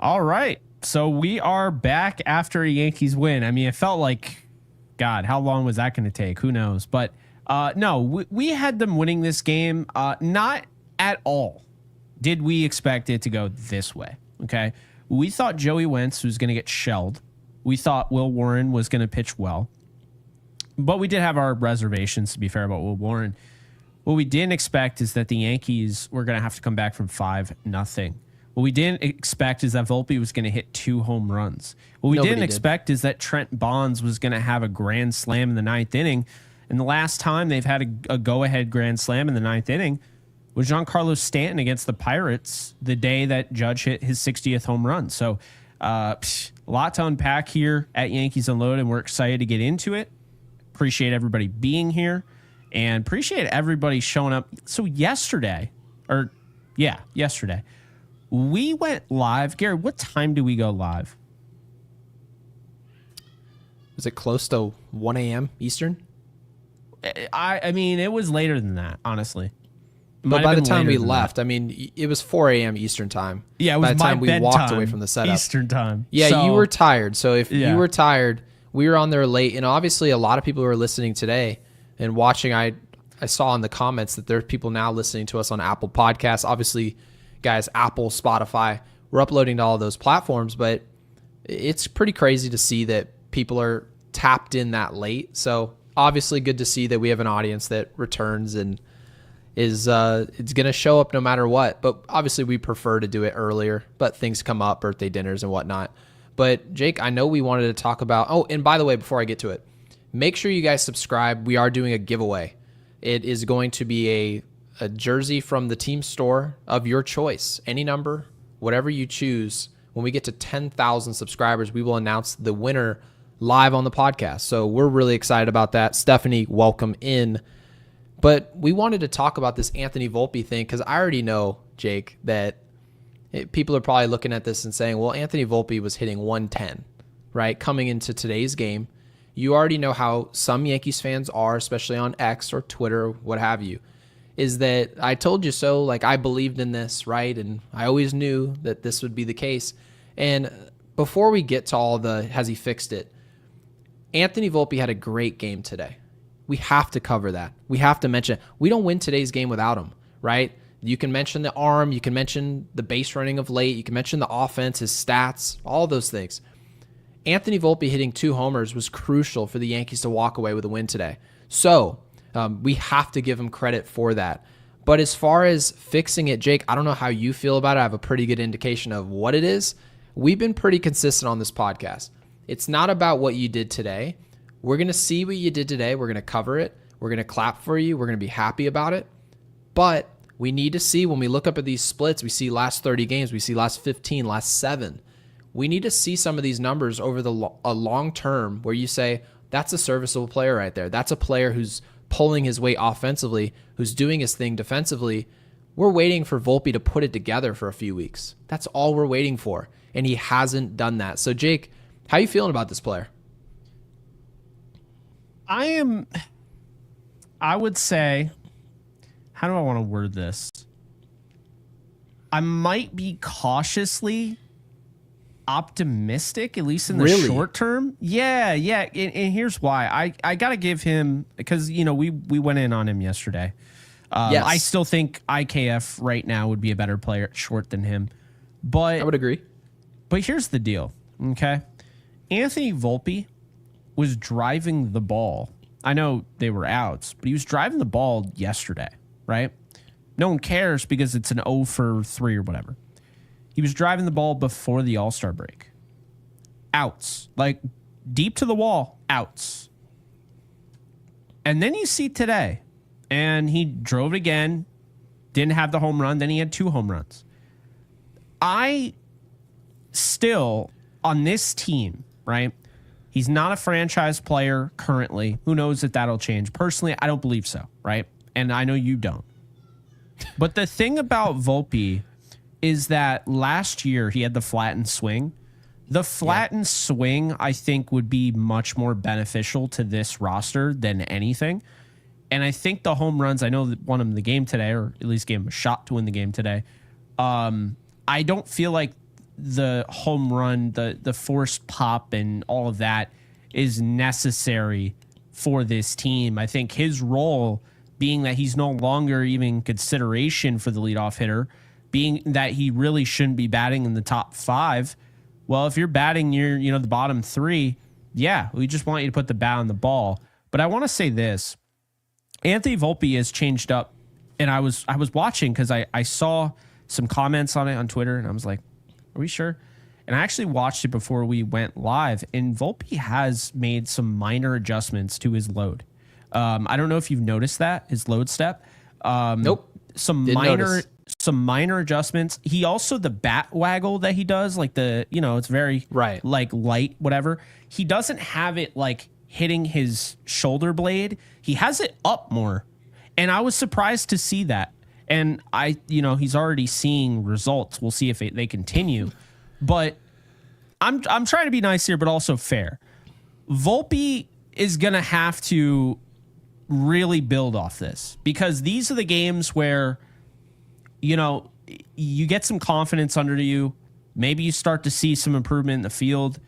All right. So we are back after a Yankees win. I mean, it felt like, God, how long was that going to take? Who knows? But no, we had them winning this game. Not at all did we expect it to go this way. Okay. We thought Joey Wentz was going to get shelled. We thought Will Warren was going to pitch well. But we did have our reservations, to be fair, about Will Warren. What we didn't expect is that the Yankees were going to have to come back from 5-0. What we didn't expect is that Volpe was going to hit 2 home runs. What we didn't expect is that Trent Bonds was going to have a grand slam in the 9th inning. And the last time they've had a go-ahead grand slam in the 9th inning was Giancarlo Stanton against the Pirates the day that Judge hit his 60th home run. So a lot to unpack here at Yankees Unloaded, and we're excited to get into it. Appreciate everybody being here and appreciate everybody showing up. So yesterday, we went live. Gary, what time do we go live? Was it close to 1 a.m. Eastern? I mean, it was later than that, honestly. But by the time we left, I mean, it was 4 a.m. Eastern time. Yeah, it was by the time we walked away from the setup. Eastern time. Yeah, so, you were tired. So if you were tired, we were on there late. And obviously, a lot of people who are listening today and watching, I saw in the comments that there are people now listening to us on Apple Podcasts. Obviously, guys, Apple, Spotify, we're uploading to all of those platforms. But it's pretty crazy to see that people are tapped in that late. So obviously, good to see that we have an audience that returns and is it's going to show up no matter what. But obviously we prefer to do it earlier, but things come up, birthday dinners and whatnot. But Jake, I know we wanted to talk about, and by the way, before I get to it, make sure you guys subscribe. We are doing a giveaway. It is going to be a jersey from the team store of your choice, any number, whatever you choose. When we get to 10,000 subscribers, we will announce the winner live on the podcast. So we're really excited about that. Stephanie, welcome in. But we wanted to talk about this Anthony Volpe thing because I already know, Jake, that people are probably looking at this and saying, well, Anthony Volpe was hitting 110, right? Coming into today's game. You already know how some Yankees fans are, especially on X or Twitter, what have you, is that I told you so, like I believed in this, right? And I always knew that this would be the case. And before we get to all the, has he fixed it? Anthony Volpe had a great game today. We have to cover that. We have to mention, we don't win today's game without him, right? You can mention the arm, you can mention the base running of late, you can mention the offense, his stats, all those things. Anthony Volpe hitting 2 homers was crucial for the Yankees to walk away with a win today. So we have to give him credit for that. But as far as fixing it, Jake, I don't know how you feel about it. I have a pretty good indication of what it is. We've been pretty consistent on this podcast. It's not about what you did today. We're going to see what you did today. We're going to cover it. We're going to clap for you. We're going to be happy about it. But we need to see, when we look up at these splits, we see last 30 games, we see last 15, last 7. We need to see some of these numbers over a long term where you say, that's a serviceable player right there. That's a player who's pulling his weight offensively, who's doing his thing defensively. We're waiting for Volpe to put it together for a few weeks. That's all we're waiting for. And he hasn't done that. So, Jake, how are you feeling about this player? I would say, how do I want to word this? I might be cautiously optimistic, at least in the short term. Yeah. And here's why. I got to give him, because, we went in on him yesterday. Yes. I still think IKF right now would be a better player at short than him. But I would agree. But here's the deal, okay? Anthony Volpe was driving the ball. I know they were outs, but he was driving the ball yesterday, right? No one cares because it's an 0 for 3 or whatever. He was driving the ball before the All-Star break. Outs. Like, deep to the wall, outs. And then you see today, and he drove it again, didn't have the home run, then he had 2 home runs. I still, on this team, right? He's not a franchise player currently. Who knows if that'll change? Personally, I don't believe so, right? And I know you don't. But the thing about Volpe is that last year he had the flattened swing. The flattened swing, I think, would be much more beneficial to this roster than anything. And I think the home runs, I know that won him the game today, or at least gave him a shot to win the game today. I don't feel like the home run, the forced pop and all of that is necessary for this team. I think his role, being that he's no longer even consideration for the leadoff hitter, being that he really shouldn't be batting in the top 5. Well, if you're batting near, the bottom 3, yeah, we just want you to put the bat on the ball. But I want to say this. Anthony Volpe has changed up, and I was watching because I saw some comments on it on Twitter, and I was like, are we sure? And I actually watched it before we went live, and Volpe has made some minor adjustments to his load. I don't know if you've noticed that, his load step. Nope. Some minor adjustments. He also, the bat waggle that he does, like it's very like light, whatever. He doesn't have it like hitting his shoulder blade. He has it up more. And I was surprised to see that. And he's already seeing results. We'll see if they continue. But I'm trying to be nice here, but also fair. Volpe is going to have to really build off this, because these are the games where, you get some confidence under you. Maybe you start to see some improvement in the field.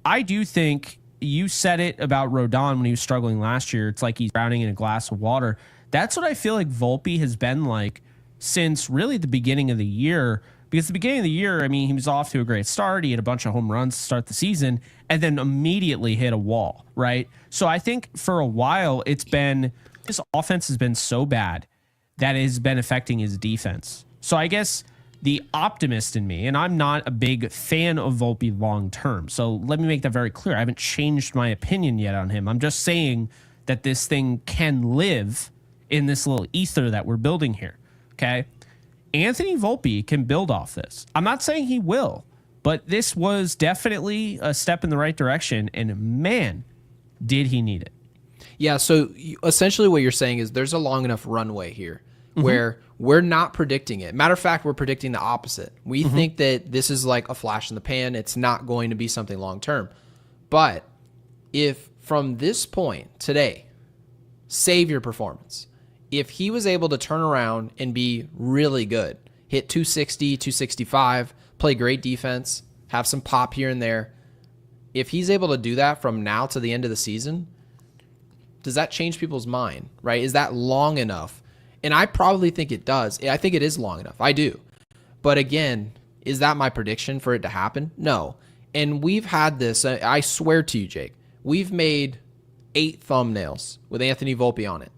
I do think you said it about Rodon when he was struggling last year. It's like he's drowning in a glass of water. That's what I feel like Volpe has been like since really the beginning of the year. Because the beginning of the year, he was off to a great start. He had a bunch of home runs to start the season and then immediately hit a wall, right? So I think for a while his offense has been so bad that it has been affecting his defense. So I guess the optimist in me, and I'm not a big fan of Volpe long term, so let me make that very clear. I haven't changed my opinion yet on him. I'm just saying that this thing can live in this little ether that we're building here, okay? Anthony Volpe can build off this. I'm not saying he will, but this was definitely a step in the right direction, and man, did he need it. Yeah, so essentially what you're saying is there's a long enough runway here where we're not predicting it. Matter of fact, we're predicting the opposite. We think that this is like a flash in the pan. It's not going to be something long term. But if from this point today, save your performance, if he was able to turn around and be really good, hit 260, 265, play great defense, have some pop here and there, if he's able to do that from now to the end of the season, does that change people's mind, right? Is that long enough? And I probably think it does. I think it is long enough. I do. But again, is that my prediction for it to happen? No. And we've had this, I swear to you, Jake, we've made 8 thumbnails with Anthony Volpe on it.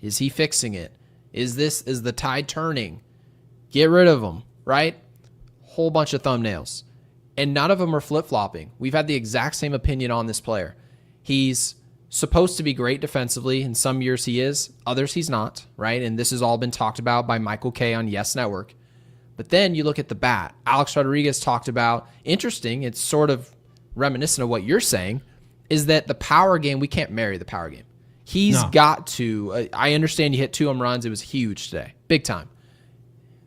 Is he fixing it? Is the tide turning? Get rid of him, right? Whole bunch of thumbnails. And none of them are flip-flopping. We've had the exact same opinion on this player. He's supposed to be great defensively. In some years he is, others he's not, right? And this has all been talked about by Michael Kay on Yes Network. But then you look at the bat. Alex Rodriguez talked about, interesting, it's sort of reminiscent of what you're saying, is that the power game, we can't marry the power game. He's got to, I understand you hit 2 home runs. It was huge today, big time.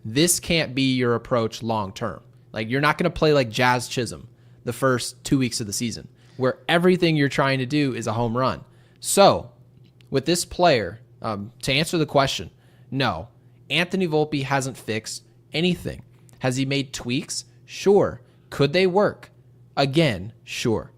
This can't be your approach long term. Like, you're not going to play like Jazz Chisholm the first 2 weeks of the season, where everything you're trying to do is a home run. So with this player, to answer the question, no, Anthony Volpe hasn't fixed anything. Has he made tweaks? Sure. Could they work? Again, sure.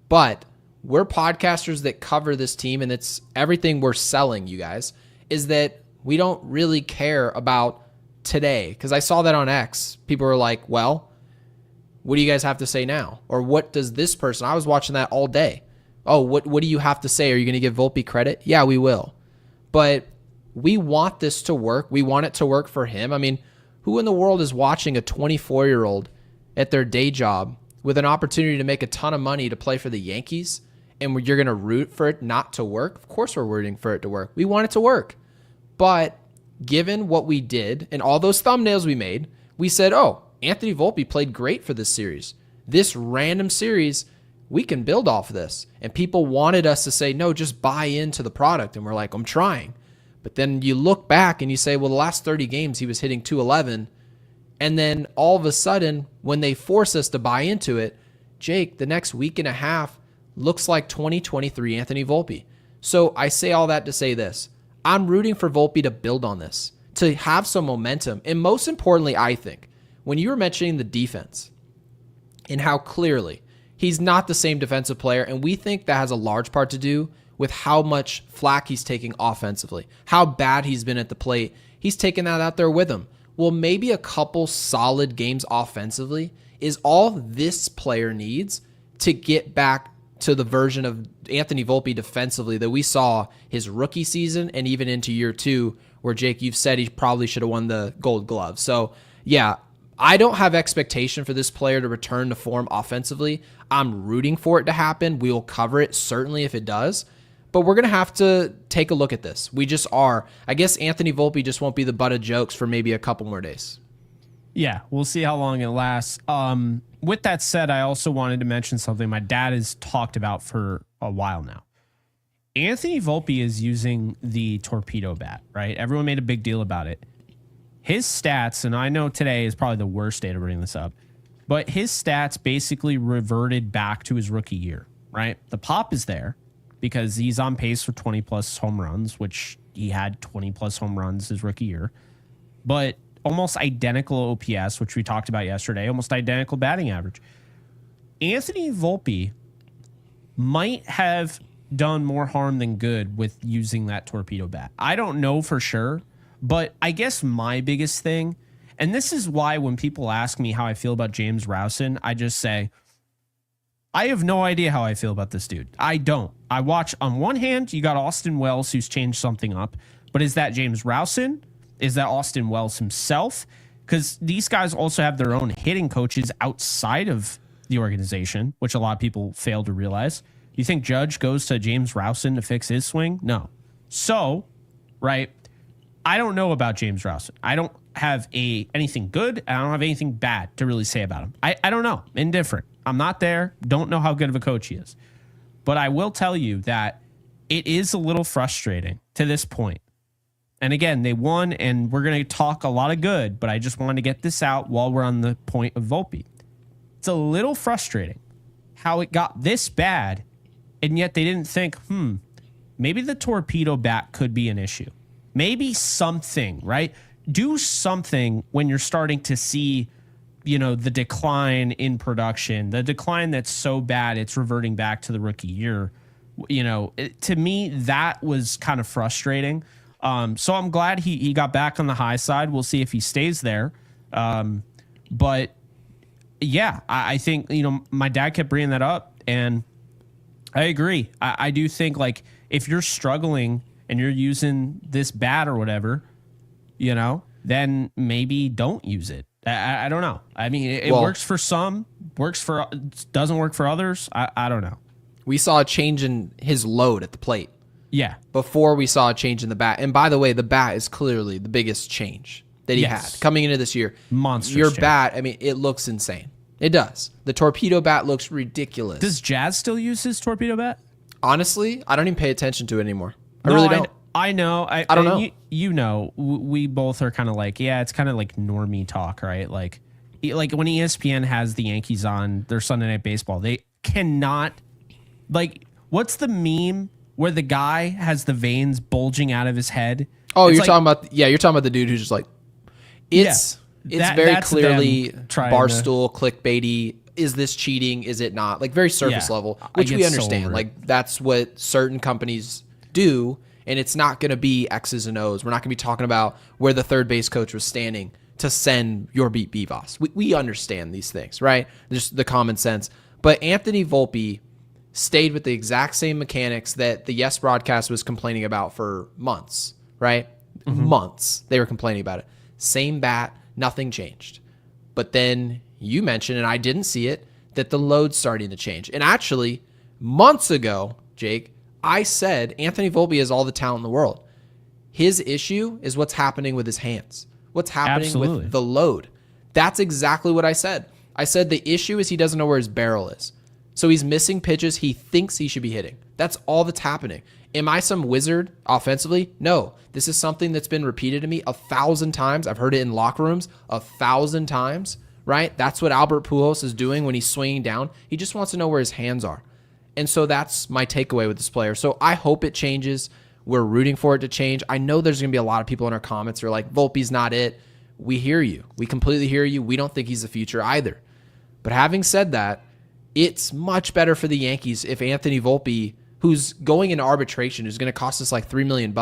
But we're podcasters that cover this team, and it's everything we're selling, you guys, is that we don't really care about today. Because I saw that on X. People were like, well, what do you guys have to say now? Or what does this person, I was watching that all day. Oh, what do you have to say? Are you going to give Volpe credit? Yeah, we will. But we want this to work. We want it to work for him. I mean, who in the world is watching a 24-year-old at their day job with an opportunity to make a ton of money to play for the Yankees, and you're going to root for it not to work? Of course we're rooting for it to work. We want it to work. But given what we did and all those thumbnails we made, we said, oh, Anthony Volpe played great for this series. This random series, we can build off of this. And people wanted us to say, no, just buy into the product. And we're like, I'm trying. But then you look back and you say, well, the last 30 games he was hitting 211. And then all of a sudden, when they force us to buy into it, Jake, the next week and a half looks like 2023 Anthony Volpe. So I say all that to say this. I'm rooting for Volpe to build on this, to have some momentum. And most importantly, I think, when you were mentioning the defense, and how clearly he's not the same defensive player. And we think that has a large part to do with how much flack he's taking offensively, how bad he's been at the plate. He's taking that out there with him. Well, maybe a couple solid games offensively is all this player needs to get back to the version of Anthony Volpe defensively that we saw his rookie season and even into year 2, where, Jake, you've said he probably should have won the Gold Glove. So, yeah, I don't have expectation for this player to return to form offensively. I'm rooting for it to happen. We will cover it, certainly, if it does. But we're going to have to take a look at this. We just are. I guess Anthony Volpe just won't be the butt of jokes for maybe a couple more days. Yeah, we'll see how long it lasts. With that said, I also wanted to mention something my dad has talked about for a while now. Anthony Volpe is using the torpedo bat, right? Everyone made a big deal about it. His stats, and I know today is probably the worst day to bring this up, but his stats basically reverted back to his rookie year, right? The pop is there because he's on pace for 20-plus home runs, which he had 20-plus home runs his rookie year. But almost identical OPS, which we talked about yesterday, almost identical batting average. Anthony Volpe might have done more harm than good with using that torpedo bat. I don't know for sure, but I guess my biggest thing, and this is why when people ask me how I feel about James Rowson, I just say, I have no idea how I feel about this dude. I don't. I watch, on one hand, you got Austin Wells, who's changed something up, but is that James Rowson? Is that Austin Wells himself? Because these guys also have their own hitting coaches outside of the organization, which a lot of people fail to realize. You think Judge goes to James Rowson to fix his swing? No. So, right, I don't know about James Rowson. I don't have anything good. I don't have anything bad to really say about him. I don't know. Indifferent. I'm not there. Don't know how good of a coach he is. But I will tell you that it is a little frustrating to this point. And again, they won, and we're going to talk a lot of good, but I just want to get this out while we're on the point of Volpe. It's a little frustrating how it got this bad, and yet they didn't think, maybe the torpedo bat could be an issue. Maybe something, right? Do something when you're starting to see, the decline in production, the decline that's so bad it's reverting back to the rookie year. To me, that was kind of frustrating. So I'm glad he got back on the high side. We'll see if he stays there. But yeah, I think, my dad kept bringing that up, and I agree. I do think, like, if you're struggling and you're using this bat or whatever, then maybe don't use it. I don't know. I mean, it works for some, doesn't work for others. I don't know. We saw a change in his load at the plate. Yeah. Before we saw a change in the bat. And by the way, the bat is clearly the biggest change that he had coming into this year. Monster. Your bat, I mean, it looks insane. It does. The torpedo bat looks ridiculous. Does Jazz still use his torpedo bat? Honestly, I don't even pay attention to it anymore. I really don't. I know. I don't know. We both are kind of like, it's kind of like normie talk, right? Like when ESPN has the Yankees on their Sunday Night Baseball, they cannot, like, what's the meme where the guy has the veins bulging out of his head? Oh, you're talking about the dude who's just like, it's very clearly barstool, clickbaity. Is this cheating? Is it not? Like, very surface level, which we understand. So like, that's what certain companies do, and it's not going to be X's and O's. We're not going to be talking about where the third base coach was standing to send your beat Vivas. We understand these things, right? Just the common sense. But Anthony Volpe stayed with the exact same mechanics that the Yes broadcast was complaining about for months, right? Mm-hmm. Months. They were complaining about it. Same bat, nothing changed. But then you mentioned, and I didn't see it, that the load's starting to change. And actually, months ago, Jake, I said Anthony Volpe has all the talent in the world. His issue is what's happening with his hands. What's happening with the load. That's exactly what I said. I said the issue is he doesn't know where his barrel is. So he's missing pitches he thinks he should be hitting. That's all that's happening. Am I some wizard offensively? No. This is something that's been repeated to me 1,000 times. I've heard it in locker rooms 1,000 times, right? That's what Albert Pujols is doing when he's swinging down. He just wants to know where his hands are. And so that's my takeaway with this player. So I hope it changes. We're rooting for it to change. I know there's going to be a lot of people in our comments who are like, Volpe's not it. We hear you. We completely hear you. We don't think he's the future either. But having said that, it's much better for the Yankees if Anthony Volpe, who's going into arbitration, who's going to cost us like $3 million,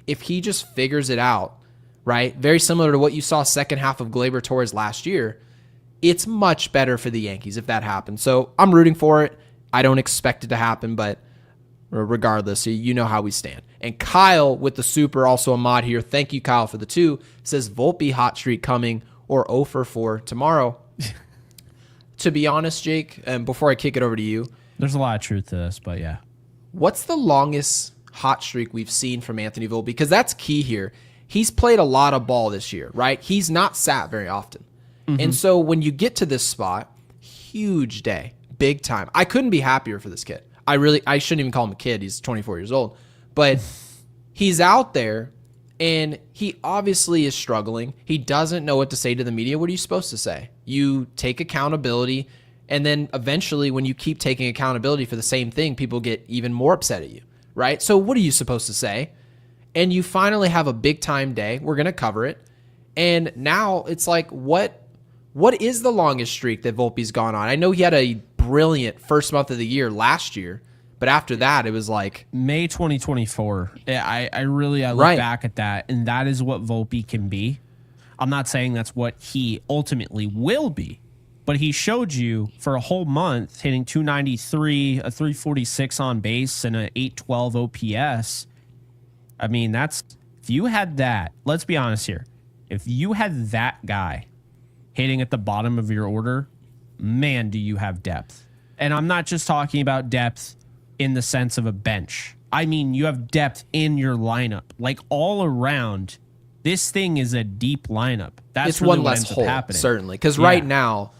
if he just figures it out, right? Very similar to what you saw second half of Gleyber Torres last year. It's much better for the Yankees if that happens. So I'm rooting for it. I don't expect it to happen, but regardless, you know how we stand. And Kyle with the super, also a mod here. Thank you, Kyle, for the 2. Says Volpe hot streak coming or 0 for 4 tomorrow. To be honest, Jake, and before I kick it over to you, there's a lot of truth to this, but yeah. What's the longest hot streak we've seen from Anthony Volpe? Because that's key here. He's played a lot of ball this year, right? He's not sat very often. And so when you get to this spot, huge day, big time. I couldn't be happier for this kid. I shouldn't even call him a kid. He's 24 years old. But he's out there, and he obviously is struggling. He doesn't know what to say to the media. What are you supposed to say? You take accountability, and then eventually when you keep taking accountability for the same thing, people get even more upset at you, right? So what are you supposed to say? And you finally have a big-time day. We're going to cover it. And now it's like, what is the longest streak that Volpe's gone on? I know he had a brilliant first month of the year last year, but after that, it was like May 2024. I look back at that, and that is what Volpe can be. I'm not saying that's what he ultimately will be, but he showed you for a whole month hitting 293, a 346 on base, and an 812 OPS. I mean, if you had that, let's be honest here. If you had that guy hitting at the bottom of your order, man, do you have depth. And I'm not just talking about depth in the sense of a bench. I mean, you have depth in your lineup. Like all around, this thing is a deep lineup. That's it's really one what less ends up hole, happening. certainly. Because right now,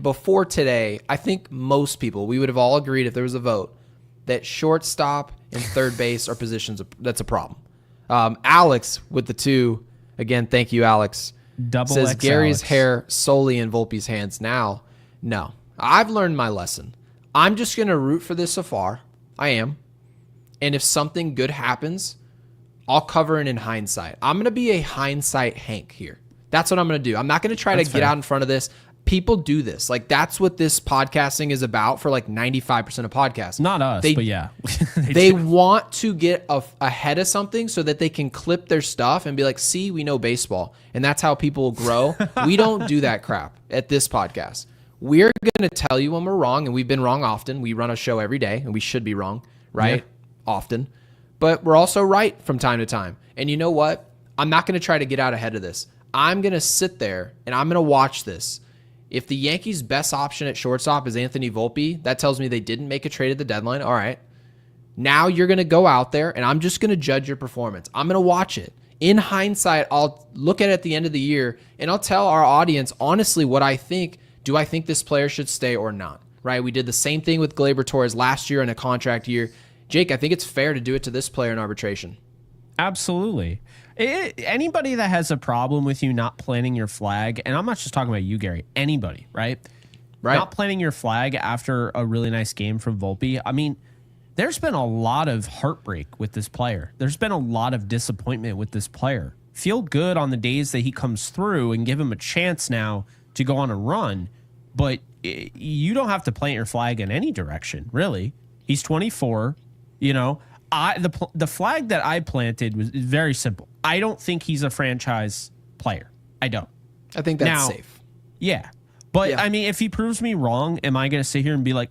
before today, I think most people, we would have all agreed if there was a vote, that shortstop and third base are positions that's a problem. Alex with the 2, again, thank you, Alex. Double says X Gary's Alex. hair solely in Volpe's hands now. No, I've learned my lesson. I'm just going to root for this afar. I am. And if something good happens, I'll cover it in hindsight. I'm going to be a hindsight Hank here. That's what I'm going to do. I'm not going to try to get out in front of this. People do this. Like, that's what this podcasting is about for like 95% of podcasts. Not us, but yeah. They want to get ahead of something so that they can clip their stuff and be like, see, we know baseball. And that's how people grow. We don't do that crap at this podcast. We're going to tell you when we're wrong, and we've been wrong often. We run a show every day, and we should be wrong, right? Yeah. Often. But we're also right from time to time. And you know what? I'm not going to try to get out ahead of this. I'm going to sit there, and I'm going to watch this. If the Yankees' best option at shortstop is Anthony Volpe, that tells me they didn't make a trade at the deadline. All right. Now you're going to go out there, and I'm just going to judge your performance. I'm going to watch it. In hindsight, I'll look at it at the end of the year, and I'll tell our audience honestly what I think. Do I think this player should stay or not? Right? We did the same thing with Gleyber Torres last year in a contract year. Jake, I think it's fair to do it to this player in arbitration. Absolutely. Anybody that has a problem with you not planting your flag, and I'm not just talking about you, Gary, anybody, right? Not planting your flag after a really nice game from Volpe. I mean, there's been a lot of heartbreak with this player. There's been a lot of disappointment with this player. Feel good on the days that he comes through and give him a chance now to go on a run, but you don't have to plant your flag in any direction, really. He's 24, you know. The flag that I planted was very simple. I don't think he's a franchise player. I don't. I think that's safe. Yeah. But, yeah. I mean, if he proves me wrong, am I going to sit here and be like,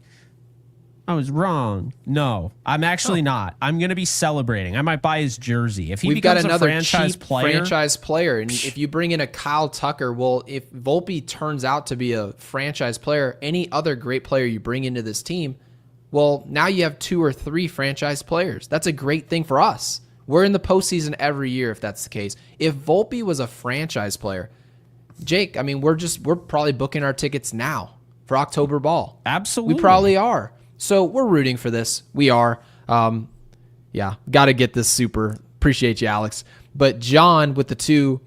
I was wrong? No, I'm actually not. I'm going to be celebrating. I might buy his jersey. If he becomes a franchise player. And if you bring in a Kyle Tucker, well, if Volpe turns out to be a franchise player, any other great player you bring into this team, well, now you have 2 or 3 franchise players. That's a great thing for us. We're in the postseason every year if that's the case. If Volpe was a franchise player, Jake, I mean, we're probably booking our tickets now for October ball. Absolutely. We probably are. So we're rooting for this. We are. Yeah, got to get this super. Appreciate you, Alex. But John with the 2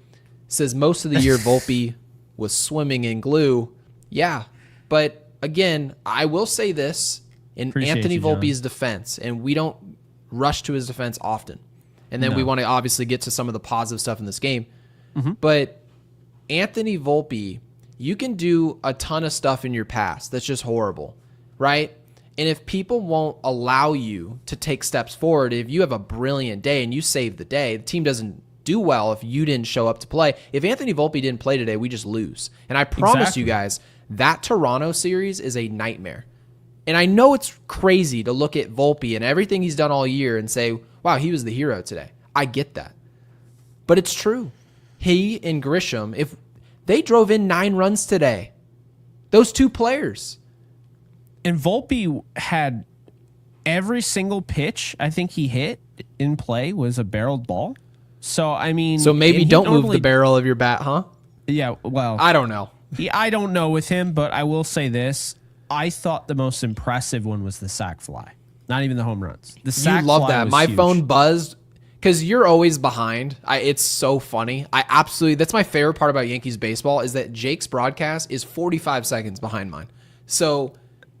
says most of the year Volpe was swimming in glue. Yeah, but again, I will say this. In Anthony Volpe's defense, and we don't rush to his defense often. And then we want to obviously get to some of the positive stuff in this game. Mm-hmm. But Anthony Volpe you can do a ton of stuff in your past that's just horrible, right? And if people won't allow you to take steps forward, if you have a brilliant day and you save the day, the team doesn't do well if you didn't show up to play. If Anthony Volpe didn't play today, we just lose. And I promise you guys, that Toronto series is a nightmare. And I know it's crazy to look at Volpe and everything he's done all year and say, wow, he was the hero today. I get that. But it's true. He and Grisham, if they drove in 9 runs today, those 2 players. And Volpe had every single pitch I think he hit in play was a barreled ball. So, I mean... So maybe don't move the barrel of your bat, huh? Yeah, well... I don't know. I don't know with him, but I will say this. I thought the most impressive one was the sac fly. Not even the home runs. The sac You love fly that. was My huge. phone buzzed because you're always behind. It's so funny. That's my favorite part about Yankees baseball is that Jake's broadcast is 45 seconds behind mine. So...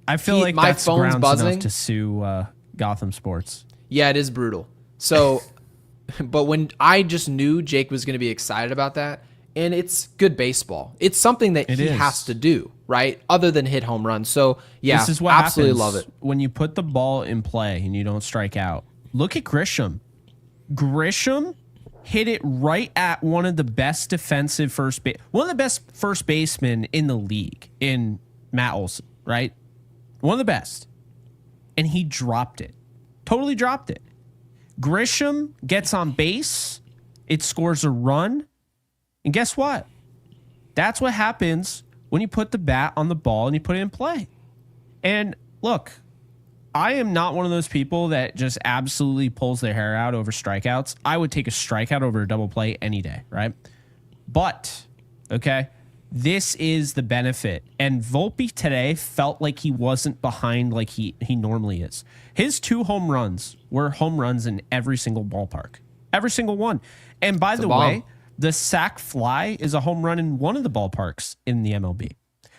I feel like my that's phone's grounds buzzing enough to sue Gotham Sports. Yeah, it is brutal. So, but when I just knew Jake was going to be excited about that, and it's good baseball. It's something that he has to do, right? Other than hit home runs. So, yeah, this is what absolutely happens love it. when you put the ball in play and you don't strike out. Look at Grisham. Grisham hit it right at one of the best defensive one of the best first basemen in the league in Matt Olson, right? One of the best. And he dropped it. Totally dropped it. Grisham gets on base. It scores a run. And guess what? That's what happens when you put the bat on the ball and you put it in play. And look, I am not one of those people that just absolutely pulls their hair out over strikeouts. I would take a strikeout over a double play any day, right? But, okay, this is the benefit. And Volpe today felt like he wasn't behind like he normally is. His 2 home runs were home runs in every single ballpark. Every single one. And by the way, the sac fly is a home run in one of the ballparks in the MLB.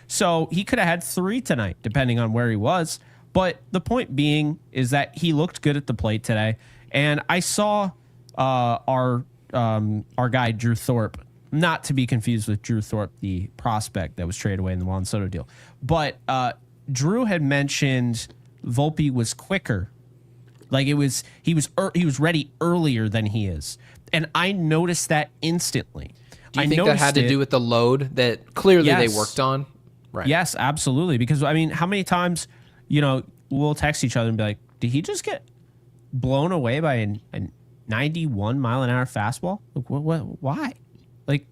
So he could have had 3 tonight, depending on where he was. But the point being is that he looked good at the plate today. And I saw our guy, Drew Thorpe, not to be confused with Drew Thorpe, the prospect that was traded away in the Juan Soto deal. But Drew had mentioned Volpe was quicker. Like he was ready earlier than he is. And I noticed that instantly. Do you think that had to do with the load that clearly they worked on? Right. Yes, absolutely. Because, I mean, how many times, we'll text each other and be like, did he just get blown away by a 91 mile an hour fastball? Like, why? Like,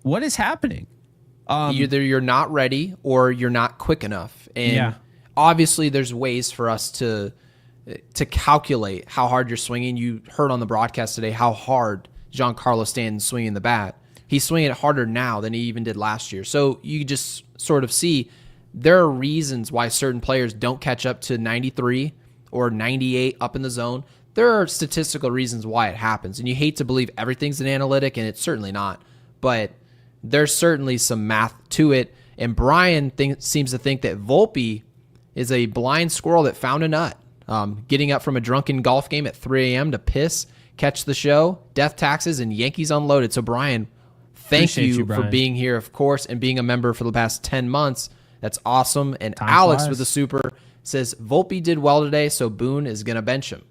what is happening? Either you're not ready or you're not quick enough. And obviously there's ways for us to calculate how hard you're swinging. You heard on the broadcast today how hard Giancarlo Stanton's swinging the bat. He's swinging it harder now than he even did last year. So you just sort of see there are reasons why certain players don't catch up to 93 or 98 up in the zone. There are statistical reasons why it happens. And you hate to believe everything's an analytic, and it's certainly not. But there's certainly some math to it. And Brian seems to think that Volpe is a blind squirrel that found a nut. Getting up from a drunken golf game at 3 a.m. to piss, catch the show, death taxes, and Yankees Unloaded. So, Brian, thank you for being here, of course, and being a member for the past 10 months. That's awesome. And Time Alex flies. with the super says, Volpe did well today, so Boone is going to bench him.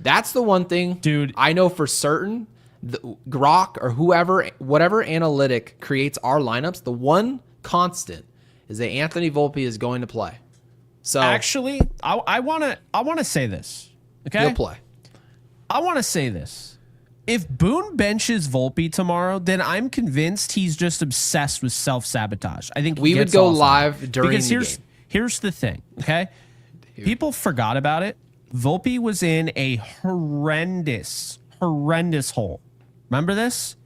That's the one thing, dude, I know for certain. Grok or whoever, whatever analytic creates our lineups, the one constant is that Anthony Volpe is going to play. So actually, I want to say this. Okay, he'll play. I want to say this. If Boone benches Volpe tomorrow, then I'm convinced he's just obsessed with self-sabotage. I think we would go live during the game. Here's the thing, okay? People forgot about it. Volpe was in a horrendous hole. Remember this?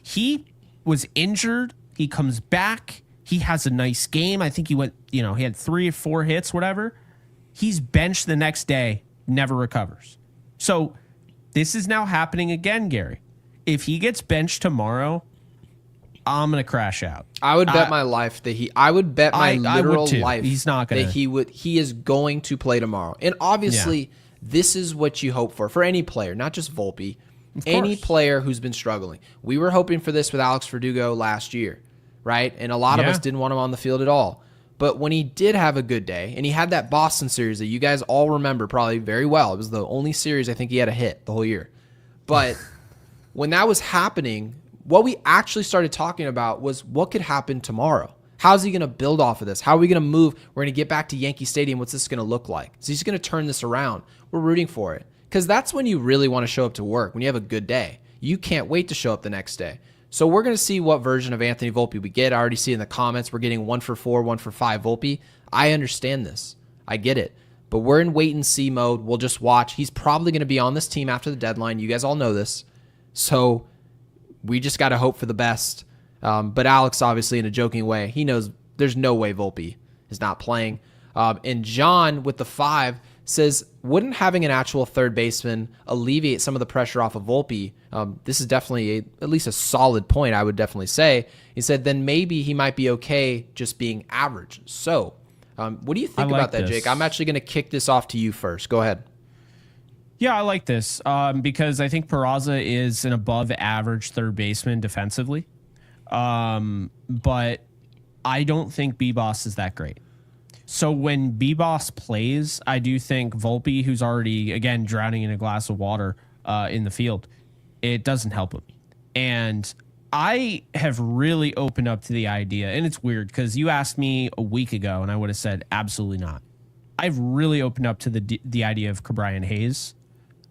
He was injured. He comes back. He has a nice game. I think he went, he had 3 or 4 hits, whatever. He's benched the next day, never recovers. So this is now happening again, Gary. If he gets benched tomorrow, I'm going to crash out. I would bet my life that I would bet my literal life he's not gonna, that he is going to play tomorrow. And obviously, this is what you hope for any player, not just Volpe, any player who's been struggling. We were hoping for this with Alex Verdugo last year. right? And a lot of us didn't want him on the field at all. But when he did have a good day, and he had that Boston series that you guys all remember probably very well, it was the only series I think he had a hit the whole year. But when that was happening, what we actually started talking about was what could happen tomorrow. How's he going to build off of this? How are we going to move? We're going to get back to Yankee Stadium. What's this going to look like? So he's going to turn this around. We're rooting for it because that's when you really want to show up to work, when you have a good day. You can't wait to show up the next day. So we're going to see what version of Anthony Volpe we get. I already see in the comments we're getting 1 for 4, 1 for 5 Volpe. I understand this. I get it. But we're in wait and see mode. We'll just watch. He's probably going to be on this team after the deadline. You guys all know this. So we just got to hope for the best. But Alex, obviously, in a joking way, he knows there's no way Volpe is not playing. And John, with the 5, says, wouldn't having an actual third baseman alleviate some of the pressure off of Volpe? This is definitely at least a solid point, I would definitely say. He said, then maybe he might be okay just being average. So what do you think about that, Jake? I'm actually going to kick this off to you first. Go ahead. Yeah, I like this because I think Peraza is an above average third baseman defensively. But I don't think B-Boss is that great. So when B-Boss plays, I do think Volpe, who's already, again, drowning in a glass of water in the field, it doesn't help him. And I have really opened up to the idea, and it's weird because you asked me a week ago, and I would have said absolutely not. I've really opened up to the idea of Ke'Bryan Hayes.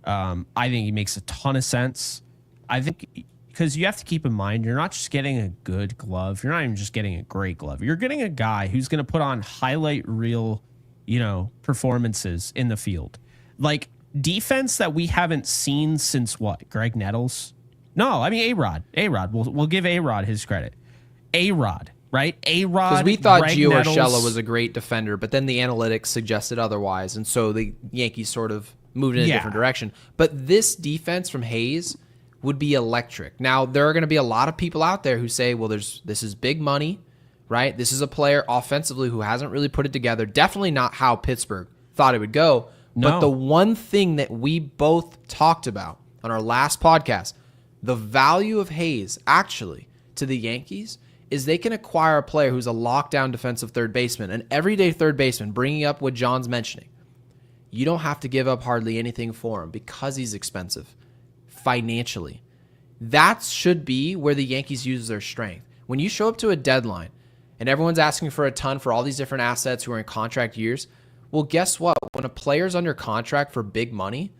I think he makes a ton of sense. I think because you have to keep in mind, you're not just getting a good glove. You're not even just getting a great glove. You're getting a guy who's going to put on highlight reel, performances in the field. Like defense that we haven't seen since what? Greg Nettles? No, I mean A-Rod. A-Rod. We'll give A-Rod his credit. A-Rod, right? A-Rod. Because we thought Greg Gio Nettles Urshela was a great defender, but then the analytics suggested otherwise, and so the Yankees sort of moved in a different direction. But this defense from Hayes would be electric. Now, there are going to be a lot of people out there who say, well, this is big money, right? This is a player offensively who hasn't really put it together. Definitely not how Pittsburgh thought it would go. No. But the one thing that we both talked about on our last podcast, the value of Hayes actually to the Yankees is they can acquire a player who's a lockdown defensive third baseman, an everyday third baseman, bringing up what John's mentioning. You don't have to give up hardly anything for him because he's expensive financially. That should be where the Yankees use their strength. When you show up to a deadline and everyone's asking for a ton for all these different assets who are in contract years, well, guess what? When a player's under contract for big money,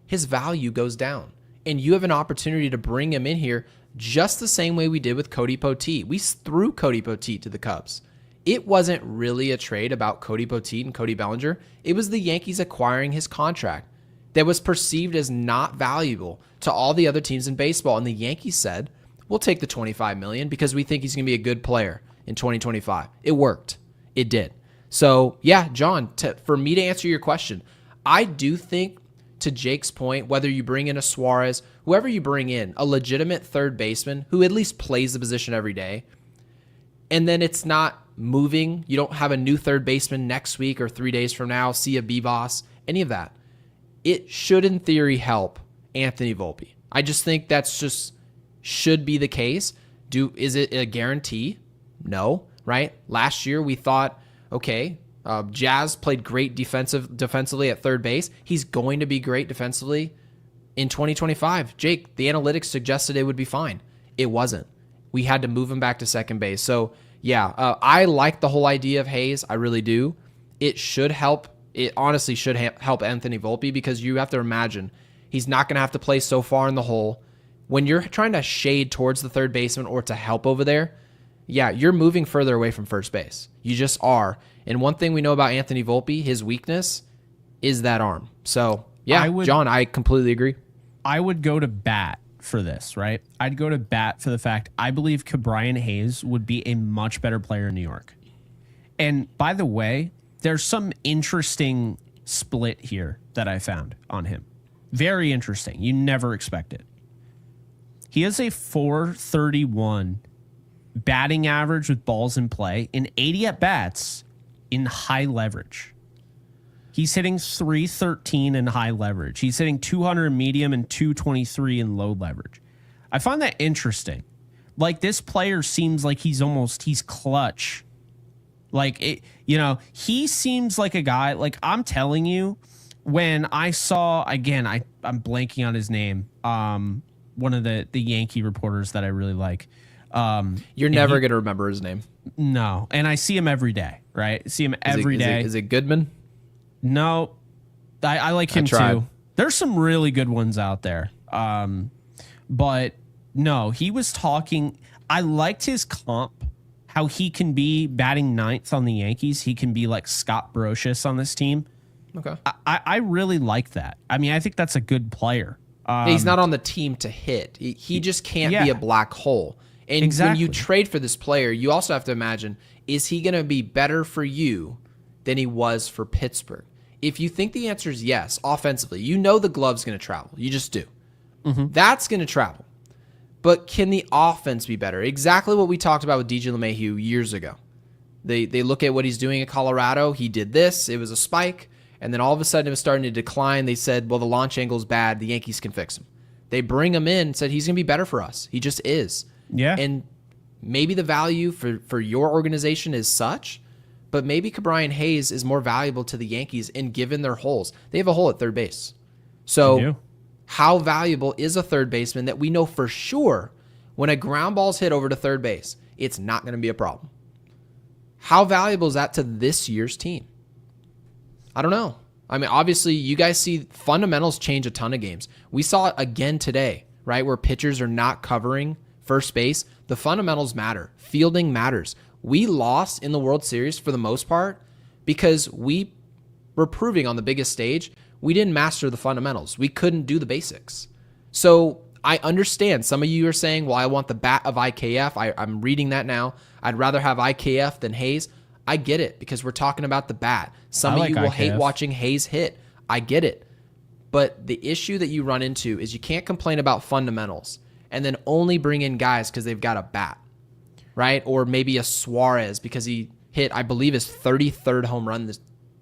his value goes down. And you have an opportunity to bring him in here just the same way we did with Cody Poteet. We threw Cody Poteet to the Cubs. It wasn't really a trade about Cody Poteet and Cody Bellinger. It was the Yankees acquiring his contract that was perceived as not valuable to all the other teams in baseball. And the Yankees said, we'll take the $25 million because we think he's going to be a good player in 2025. It worked. It did. So, yeah, John, for me to answer your question, I do think, to Jake's point, whether you bring in a Suarez, whoever you bring in, a legitimate third baseman who at least plays the position every day, and then it's not moving, you don't have a new third baseman next week or 3 days from now, see a B-Boss, any of that. It should, in theory, help Anthony Volpe. I just think that's just should be the case. Is it a guarantee? No, right? Last year we thought, okay, Jazz played great defensively at third base. He's going to be great defensively in 2025. Jake, the analytics suggested it would be fine. It wasn't. We had to move him back to second base. So, yeah, I like the whole idea of Hayes. I really do. It should help. It honestly should help Anthony Volpe because you have to imagine he's not going to have to play so far in the hole. When you're trying to shade towards the third baseman or to help over there, yeah, you're moving further away from first base. You just are. And one thing we know about Anthony Volpe, his weakness is that arm. So, yeah, John, I completely agree. I would go to bat for this, right? I'd go to bat for the fact I believe Ke'Bryan Hayes would be a much better player in New York. And by the way, there's some interesting split here that I found on him. Very interesting. You never expect it. He has a .431 batting average with balls in play in 80 at-bats in high leverage. He's hitting .313 in high leverage. He's hitting .200 in medium and .223 in low leverage. I find that interesting Like, this player seems like he's clutch. Like, he seems like a guy, like, I'm telling you, when I saw, again, I'm blanking on his name, one of the Yankee reporters that I really like. You're never going to remember his name. No. And I see him every day, right? See him every day. Is it Goodman? No. I like him too. There's some really good ones out there. But no, he was talking. I liked his comp, how he can be batting ninth on the Yankees. He can be like Scott Brocious on this team. Okay. I really like that. I mean, I think that's a good player. He's not on the team to hit. He just can't be a black hole. And when you trade for this player, you also have to imagine, is he going to be better for you than he was for Pittsburgh? If you think the answer is yes, offensively, you know the glove's going to travel. You just do. Mm-hmm. That's going to travel. But can the offense be better? Exactly what we talked about with DJ LeMahieu years ago. They look at what he's doing at Colorado. He did this. It was a spike. And then all of a sudden it was starting to decline. They said, well, the launch angle's bad. The Yankees can fix him. They bring him in and said, he's going to be better for us. He just is. Yeah. And maybe the value for your organization is such, but maybe Ke'Bryan Hayes is more valuable to the Yankees in given their holes. They have a hole at third base. So how valuable is a third baseman that we know for sure when a ground ball's hit over to third base, it's not going to be a problem? How valuable is that to this year's team? I don't know. I mean, obviously, you guys see fundamentals change a ton of games. We saw it again today, right, where pitchers are not covering first base. The fundamentals matter. Fielding matters. We lost in the World Series for the most part because we were proving on the biggest stage we didn't master the fundamentals. We couldn't do the basics. So I understand some of you are saying, well, I want the bat of IKF. I'm reading that now. I'd rather have IKF than Hayes. I get it because we're talking about the bat. Some of you will hate watching Hayes hit. I get it. But the issue that you run into is you can't complain about fundamentals and then only bring in guys because they've got a bat, right? Or maybe a Suarez because he hit, I believe, his 33rd home run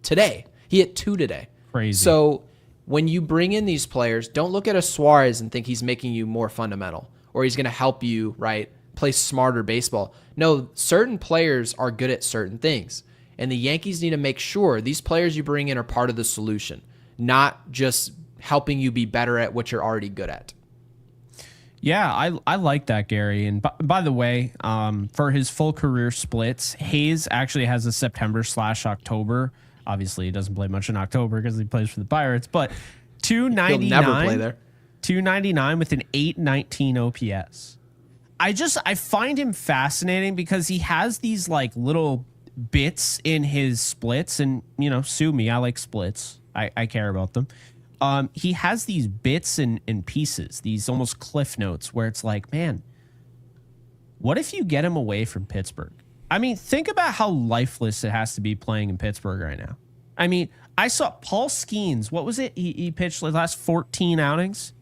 today. He hit 2 today. Crazy. So when you bring in these players, don't look at a Suarez and think he's making you more fundamental or he's going to help you, right, play smarter baseball. No, certain players are good at certain things. And the Yankees need to make sure these players you bring in are part of the solution, not just helping you be better at what you're already good at. Yeah, I like that, Gary. And by the way, for his full career splits, Hayes actually has a September/October. Obviously, he doesn't play much in October because he plays for the Pirates, but 299. He'll never play there. 299 with an 819 OPS. I find him fascinating because he has these like little bits in his splits, and sue me, I like splits. I care about them. He has these bits and pieces, these almost cliff notes where it's like, man, what if you get him away from Pittsburgh? I mean, think about how lifeless it has to be playing in Pittsburgh right now. I mean, I saw Paul Skeens. What was it? He pitched the last 14 outings,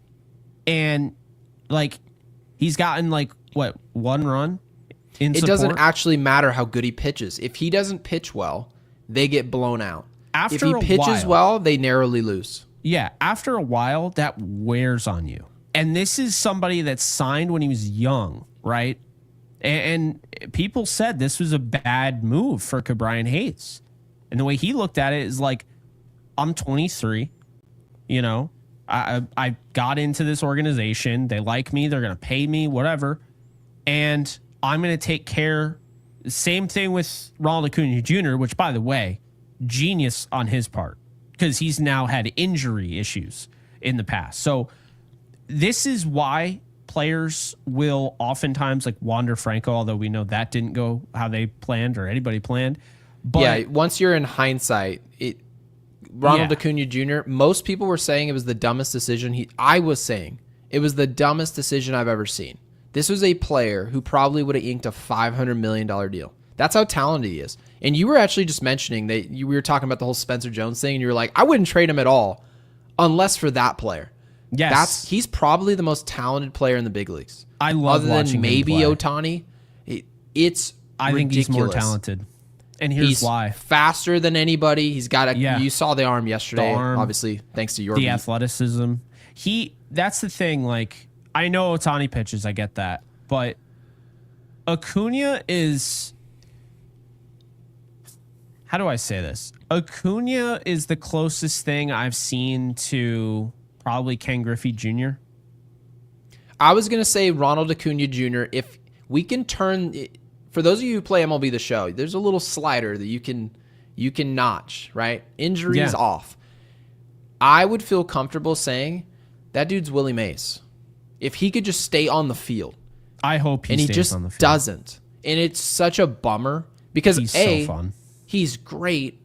and like he's gotten like what, 1 run in support? It doesn't actually matter how good he pitches. If he doesn't pitch well, they get blown out. If he pitches well, they narrowly lose. Yeah, after a while, that wears on you. And this is somebody that signed when he was young, right? And people said this was a bad move for Ke'Bryan Hayes. And the way he looked at it is like, I'm 23, I got into this organization. They like me. They're going to pay me, whatever. And I'm going to take care. Same thing with Ronald Acuna Jr., which, by the way, genius on his part because he's now had injury issues in the past. So this is why players will oftentimes like Wander Franco, although we know that didn't go how they planned or anybody planned. But yeah, once you're in hindsight, Ronald Acuna Jr., most people were saying it was the dumbest decision. I was saying it was the dumbest decision I've ever seen. This was a player who probably would have inked a $500 million deal. That's how talented he is. And you were actually just mentioning that we were talking about the whole Spencer Jones thing, and you were like, I wouldn't trade him at all unless for that player. Yes. He's probably the most talented player in the big leagues. I love other watching than maybe him play. Ohtani. It's I think ridiculous. he's more talented. And here's why. Faster than anybody. He's got you saw the arm yesterday, obviously, thanks to your the athleticism. That's the thing, like, I know Ohtani pitches, I get that. But Acuna is, how do I say this? Acuna is the closest thing I've seen to probably Ken Griffey Jr. I was going to say Ronald Acuna Jr. If we can turn, for those of you who play MLB The Show, there's a little slider that you can notch, right? Injuries off. I would feel comfortable saying that dude's Willie Mays. If he could just stay on the field. I hope he stays on the field. Doesn't. And it's such a bummer because he's so fun. He's great.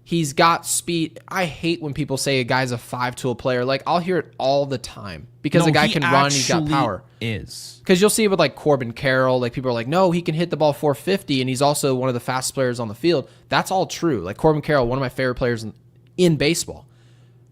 He's got speed. I hate when people say a guy's a 5-tool player. Like, I'll hear it all the time because a guy can run, he's got power. Because you'll see it with like Corbin Carroll. Like, people are like, no, he can hit the ball 450, and he's also one of the fastest players on the field. That's all true. Like, Corbin Carroll, one of my favorite players in baseball.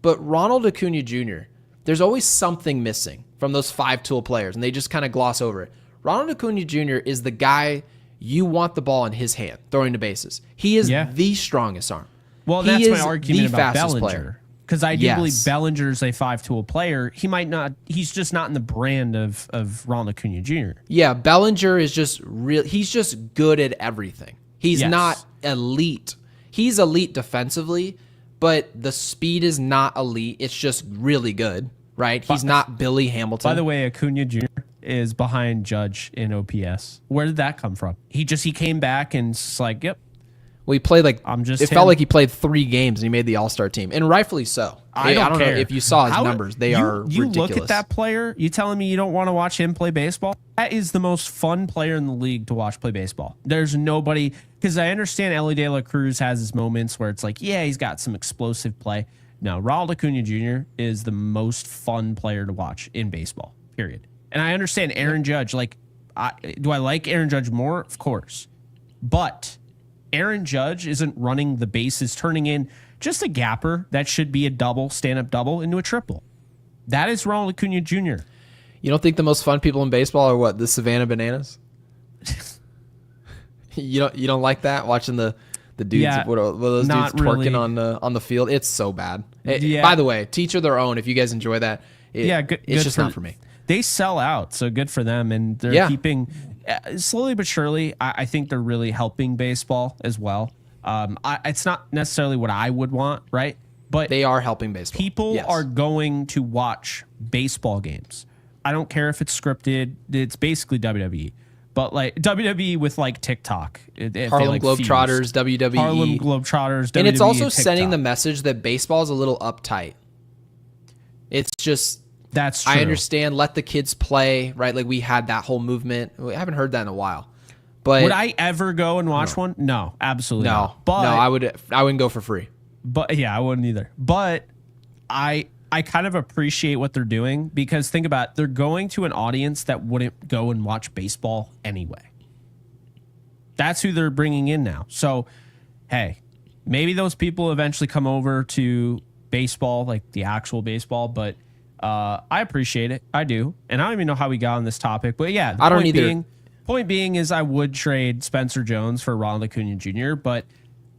But Ronald Acuna Jr., there's always something missing from those 5-tool players, and they just kind of gloss over it. Ronald Acuna Jr. is the guy you want the ball in his hand, throwing the bases. He is the strongest arm. Well, that's my argument about Bellinger. Because I do believe Bellinger's a 5-tool player. He might not. He's just not in the brand of Ronald Acuna Jr. Yeah, Bellinger is just real. He's just good at everything. He's not elite. He's elite defensively, but the speed is not elite. It's just really good, right? He's not Billy Hamilton. By the way, Acuna Jr. is behind Judge in OPS. Where did that come from? He came back and it's like, yep. Well, he played it felt like he played 3 games and he made the All-Star team, and rightfully so. I don't know if you saw his numbers. They are ridiculous. You look at that player, you telling me you don't want to watch him play baseball? That is the most fun player in the league to watch play baseball. There's nobody, because I understand Ellie De La Cruz has his moments where it's like, yeah, he's got some explosive play. No, Ronald Acuna Jr. is the most fun player to watch in baseball, period. And I understand Aaron Judge. Do I like Aaron Judge more? Of course. But Aaron Judge isn't running the bases, turning in just a gapper that should be a double, stand-up double, into a triple. That is Ronald Acuna Jr. You don't think the most fun people in baseball are what, the Savannah Bananas? You don't like that, watching the dudes, what are those dudes twerking really on the field? It's so bad. By the way, teach their own. If you guys enjoy that, it's just not for me. They sell out, so good for them, and they're keeping slowly but surely. I think they're really helping baseball as well. It's not necessarily what I would want, right? But they are helping baseball. People are going to watch baseball games. I don't care if it's scripted. It's basically WWE, but like WWE with like TikTok. Harlem Globetrotters, WWE. Harlem Globetrotters, WWE, and it's also sending the message that baseball is a little uptight. It's just. That's true. I understand. Let the kids play, right? Like, we had that whole movement. We haven't heard that in a while. But would I ever go and watch one? No, absolutely not. But no, I wouldn't go for free. But yeah, I wouldn't either. But I kind of appreciate what they're doing, because think about it, they're going to an audience that wouldn't go and watch baseball anyway. That's who they're bringing in now. So, hey, maybe those people eventually come over to baseball, like the actual baseball, but I appreciate it. I do. And I don't even know how we got on this topic, but yeah. I don't either. Point being is I would trade Spencer Jones for Ronald Acuna Jr., but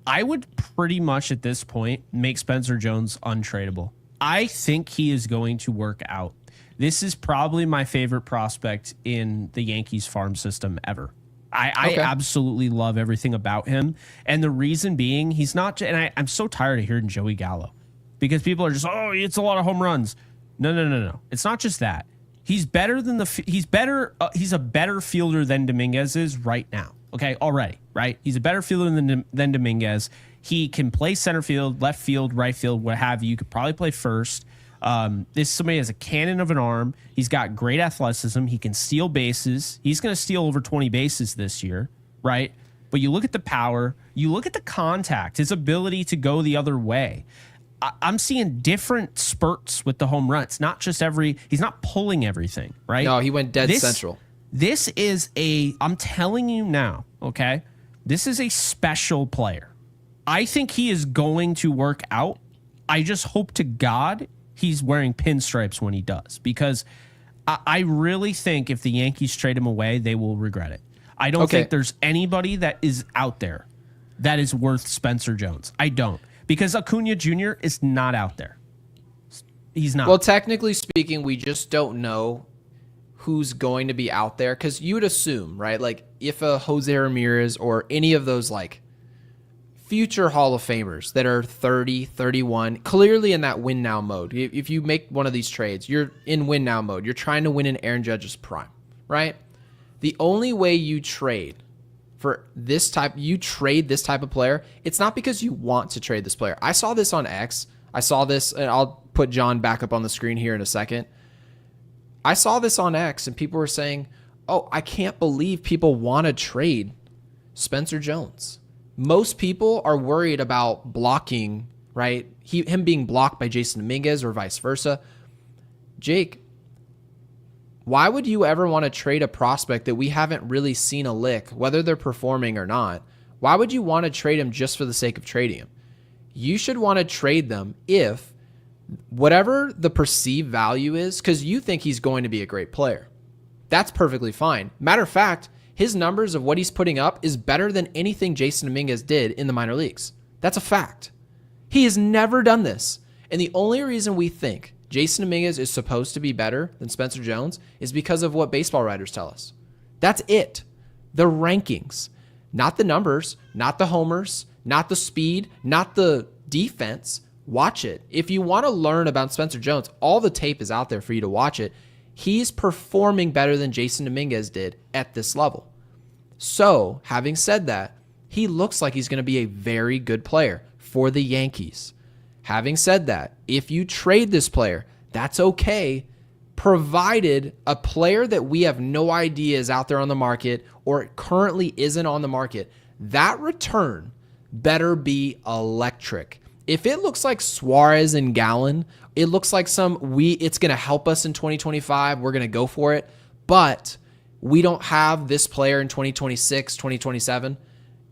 I would pretty much at this point make Spencer Jones untradeable. I think he is going to work out. This is probably my favorite prospect in the Yankees farm system ever. I absolutely love everything about him. And the reason being, he's not, and I'm so tired of hearing Joey Gallo, because people are just, it's a lot of home runs. No. It's not just that. He's better than he's a better fielder than Dominguez is right now. Okay, already, right? He's a better fielder than Dominguez. He can play center field, left field, right field, what have you. You could probably play first. This somebody has a cannon of an arm. He's got great athleticism. He can steal bases. He's going to steal over 20 bases this year, right? But you look at the power, you look at the contact, his ability to go the other way. I'm seeing different spurts with the home run. It's not just he's not pulling everything, right? No, he went dead central. This is I'm telling you now, okay? This is a special player. I think he is going to work out. I just hope to God he's wearing pinstripes when he does, because I really think if the Yankees trade him away, they will regret it. I don't think there's anybody that is out there that is worth Spencer Jones. I don't. Because Acuna Jr. is not out there. He's not. Well, technically speaking, we just don't know who's going to be out there, because you would assume, right? Like if a Jose Ramirez or any of those like future Hall of Famers that are 30, 31, clearly in that win now mode. If you make one of these trades, you're in win now mode. You're trying to win in Aaron Judge's prime, right? The only way you trade for this type of player, it's not because you want to trade this player. I saw this on X. I saw this, and I'll put John back up on the screen here in a second. I saw this on X, and people were saying, oh, I can't believe people want to trade Spencer Jones. Most people are worried about blocking, right? Him being blocked by Jason Dominguez or vice versa. Jake, why would you ever want to trade a prospect that we haven't really seen a lick, whether they're performing or not? Why would you want to trade him just for the sake of trading him? You should want to trade them if whatever the perceived value is, because you think he's going to be a great player. That's perfectly fine. Matter of fact, his numbers of what he's putting up is better than anything Jason Dominguez did in the minor leagues. That's a fact. He has never done this. And the only reason we think Jason Dominguez is supposed to be better than Spencer Jones is because of what baseball writers tell us. That's it. The rankings, not the numbers, not the homers, not the speed, not the defense. Watch it. If you want to learn about Spencer Jones, all the tape is out there for you to watch it. He's performing better than Jason Dominguez did at this level. So, having said that, he looks like he's going to be a very good player for the Yankees. Having said that, if you trade this player, that's okay, provided a player that we have no idea is out there on the market or currently isn't on the market, that return better be electric. If it looks like Suarez and Gallen, it looks like it's going to help us in 2025. We're going to go for it. But we don't have this player in 2026, 2027.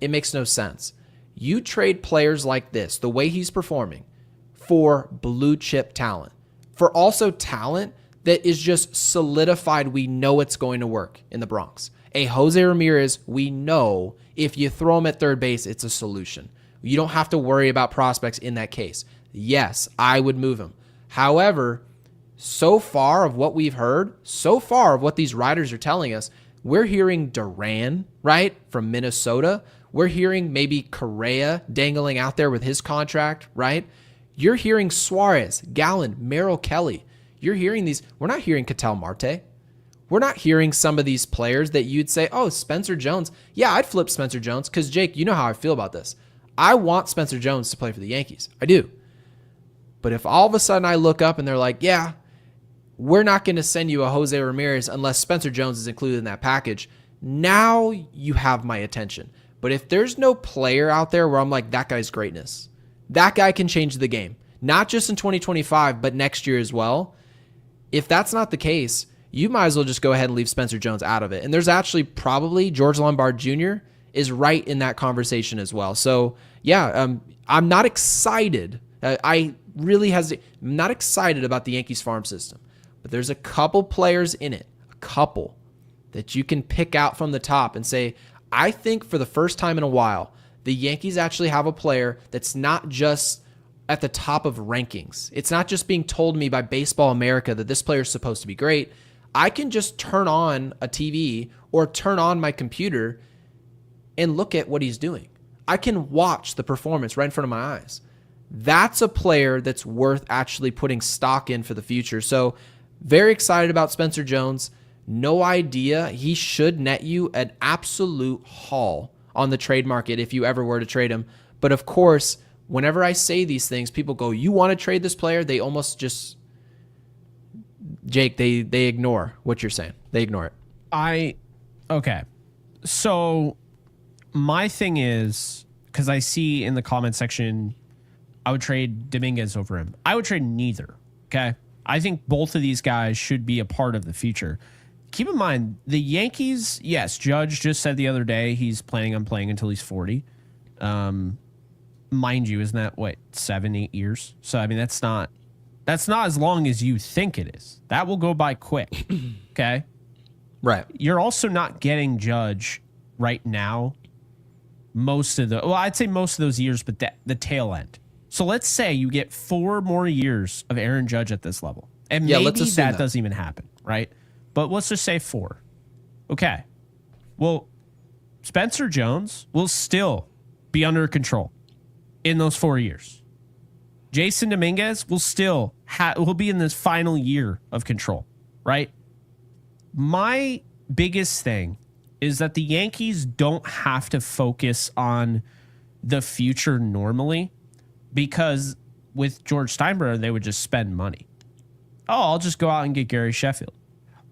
It makes no sense. You trade players like this, the way he's performing, for blue chip talent, for also talent that is just solidified. We know it's going to work in the Bronx. A Jose Ramirez, we know if you throw him at third base, it's a solution. You don't have to worry about prospects in that case. Yes, I would move him. However, so far of what we've heard, so far of what these writers are telling us, we're hearing Duran, right, from Minnesota. We're hearing maybe Correa dangling out there with his contract, right? You're hearing Suarez, Gallen, Merrill Kelly. You're hearing these. We're not hearing Ketel Marte. We're not hearing some of these players that you'd say, oh, Spencer Jones. Yeah, I'd flip Spencer Jones because, Jake, you know how I feel about this. I want Spencer Jones to play for the Yankees. I do. But if all of a sudden I look up and they're like, yeah, we're not going to send you a Jose Ramirez unless Spencer Jones is included in that package, now you have my attention. But if there's no player out there where I'm like, that guy's greatness, that guy can change the game, not just in 2025, but next year as well. If that's not the case, you might as well just go ahead and leave Spencer Jones out of it. And there's actually probably George Lombard Jr. is right in that conversation as well. So yeah, I'm not excited. I'm not excited about the Yankees farm system, but there's a couple players in it, a couple that you can pick out from the top and say, I think for the first time in a while, the Yankees actually have a player that's not just at the top of rankings. It's not just being told me by Baseball America that this player is supposed to be great. I can just turn on a TV or turn on my computer and look at what he's doing. I can watch the performance right in front of my eyes. That's a player that's worth actually putting stock in for the future. So very excited about Spencer Jones. No idea. He should net you an absolute haul on the trade market if you ever were to trade him. But of course, whenever I say these things, people go, you want to trade this player? They almost just, Jake, they ignore what you're saying. They ignore it. Okay. So my thing is, because I see in the comment section, I would trade Dominguez over him. I would trade neither. Okay. I think both of these guys should be a part of the future. Keep in mind, the Yankees, yes, Judge just said the other day he's planning on playing until he's 40. Mind you, isn't that, 7-8 years? So, I mean, that's not as long as you think it is. That will go by quick, okay? Right. You're also not getting Judge right now I'd say most of those years, but the tail end. So let's say you get 4 more years of Aaron Judge at this level. And maybe that doesn't even happen, right? but let's just say 4. Okay. Well, Spencer Jones will still be under control in those 4 years. Jason Dominguez will still will be in this final year of control, right? My biggest thing is that the Yankees don't have to focus on the future normally, because with George Steinbrenner, they would just spend money. Oh, I'll just go out and get Gary Sheffield.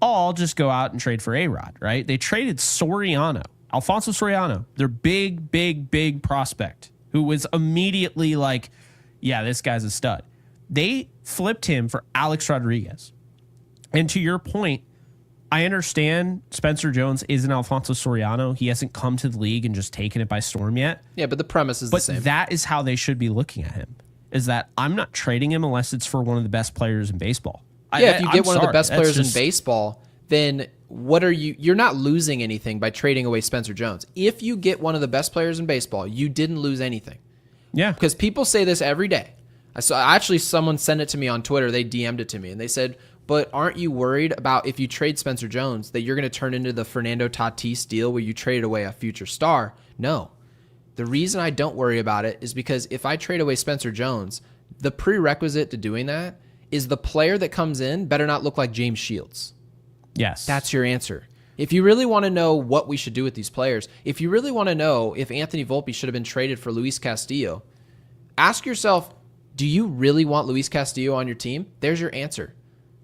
Oh, I'll just go out and trade for A-Rod, right? They traded Alfonso Soriano, their big prospect, who was immediately like, yeah, this guy's a stud. They flipped him for Alex Rodriguez. And to your point, I understand Spencer Jones isn't Alfonso Soriano. He hasn't come to the league and just taken it by storm yet. Yeah, but the premise is the same. But that is how they should be looking at him, is that I'm not trading him unless it's for one of the best players in baseball. If you get one of the best players in baseball, then what are you're not losing anything by trading away Spencer Jones. If you get one of the best players in baseball, you didn't lose anything. Yeah. Because people say this every day. Someone sent it to me on Twitter. They DM'd it to me and they said, but aren't you worried about if you trade Spencer Jones that you're going to turn into the Fernando Tatis deal where you traded away a future star? No. The reason I don't worry about it is because if I trade away Spencer Jones, the prerequisite to doing that is the player that comes in better not look like James Shields. Yes. That's your answer. If you really want to know what we should do with these players, if you really want to know if Anthony Volpe should have been traded for Luis Castillo, ask yourself, do you really want Luis Castillo on your team? There's your answer.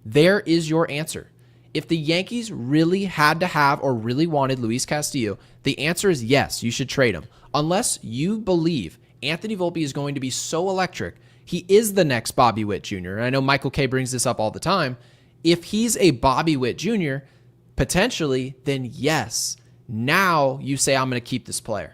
There is your answer. If the Yankees really had to have or really wanted Luis Castillo, the answer is yes, you should trade him. Unless you believe Anthony Volpe is going to be so electric, he is the next Bobby Witt Jr. And I know Michael K brings this up all the time. If he's a Bobby Witt Jr., potentially, then yes, now you say, I'm going to keep this player.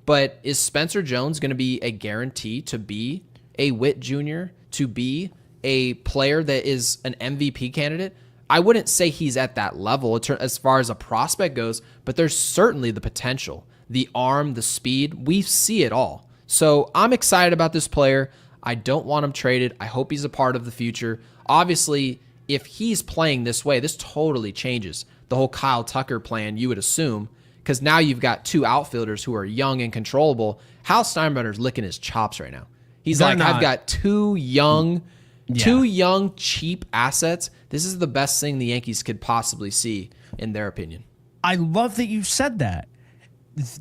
But is Spencer Jones going to be a guarantee to be a Witt Jr., to be a player that is an MVP candidate? I wouldn't say he's at that level as far as a prospect goes, but there's certainly the potential, the arm, the speed. We see it all. So I'm excited about this player. I don't want him traded. I hope he's a part of the future. Obviously, if he's playing this way, this totally changes the whole Kyle Tucker plan, you would assume, because now you've got 2 outfielders who are young and controllable. Hal Steinbrenner's licking his chops right now. He's like, I've got 2 young, cheap assets. This is the best thing the Yankees could possibly see, in their opinion. I love that you said that.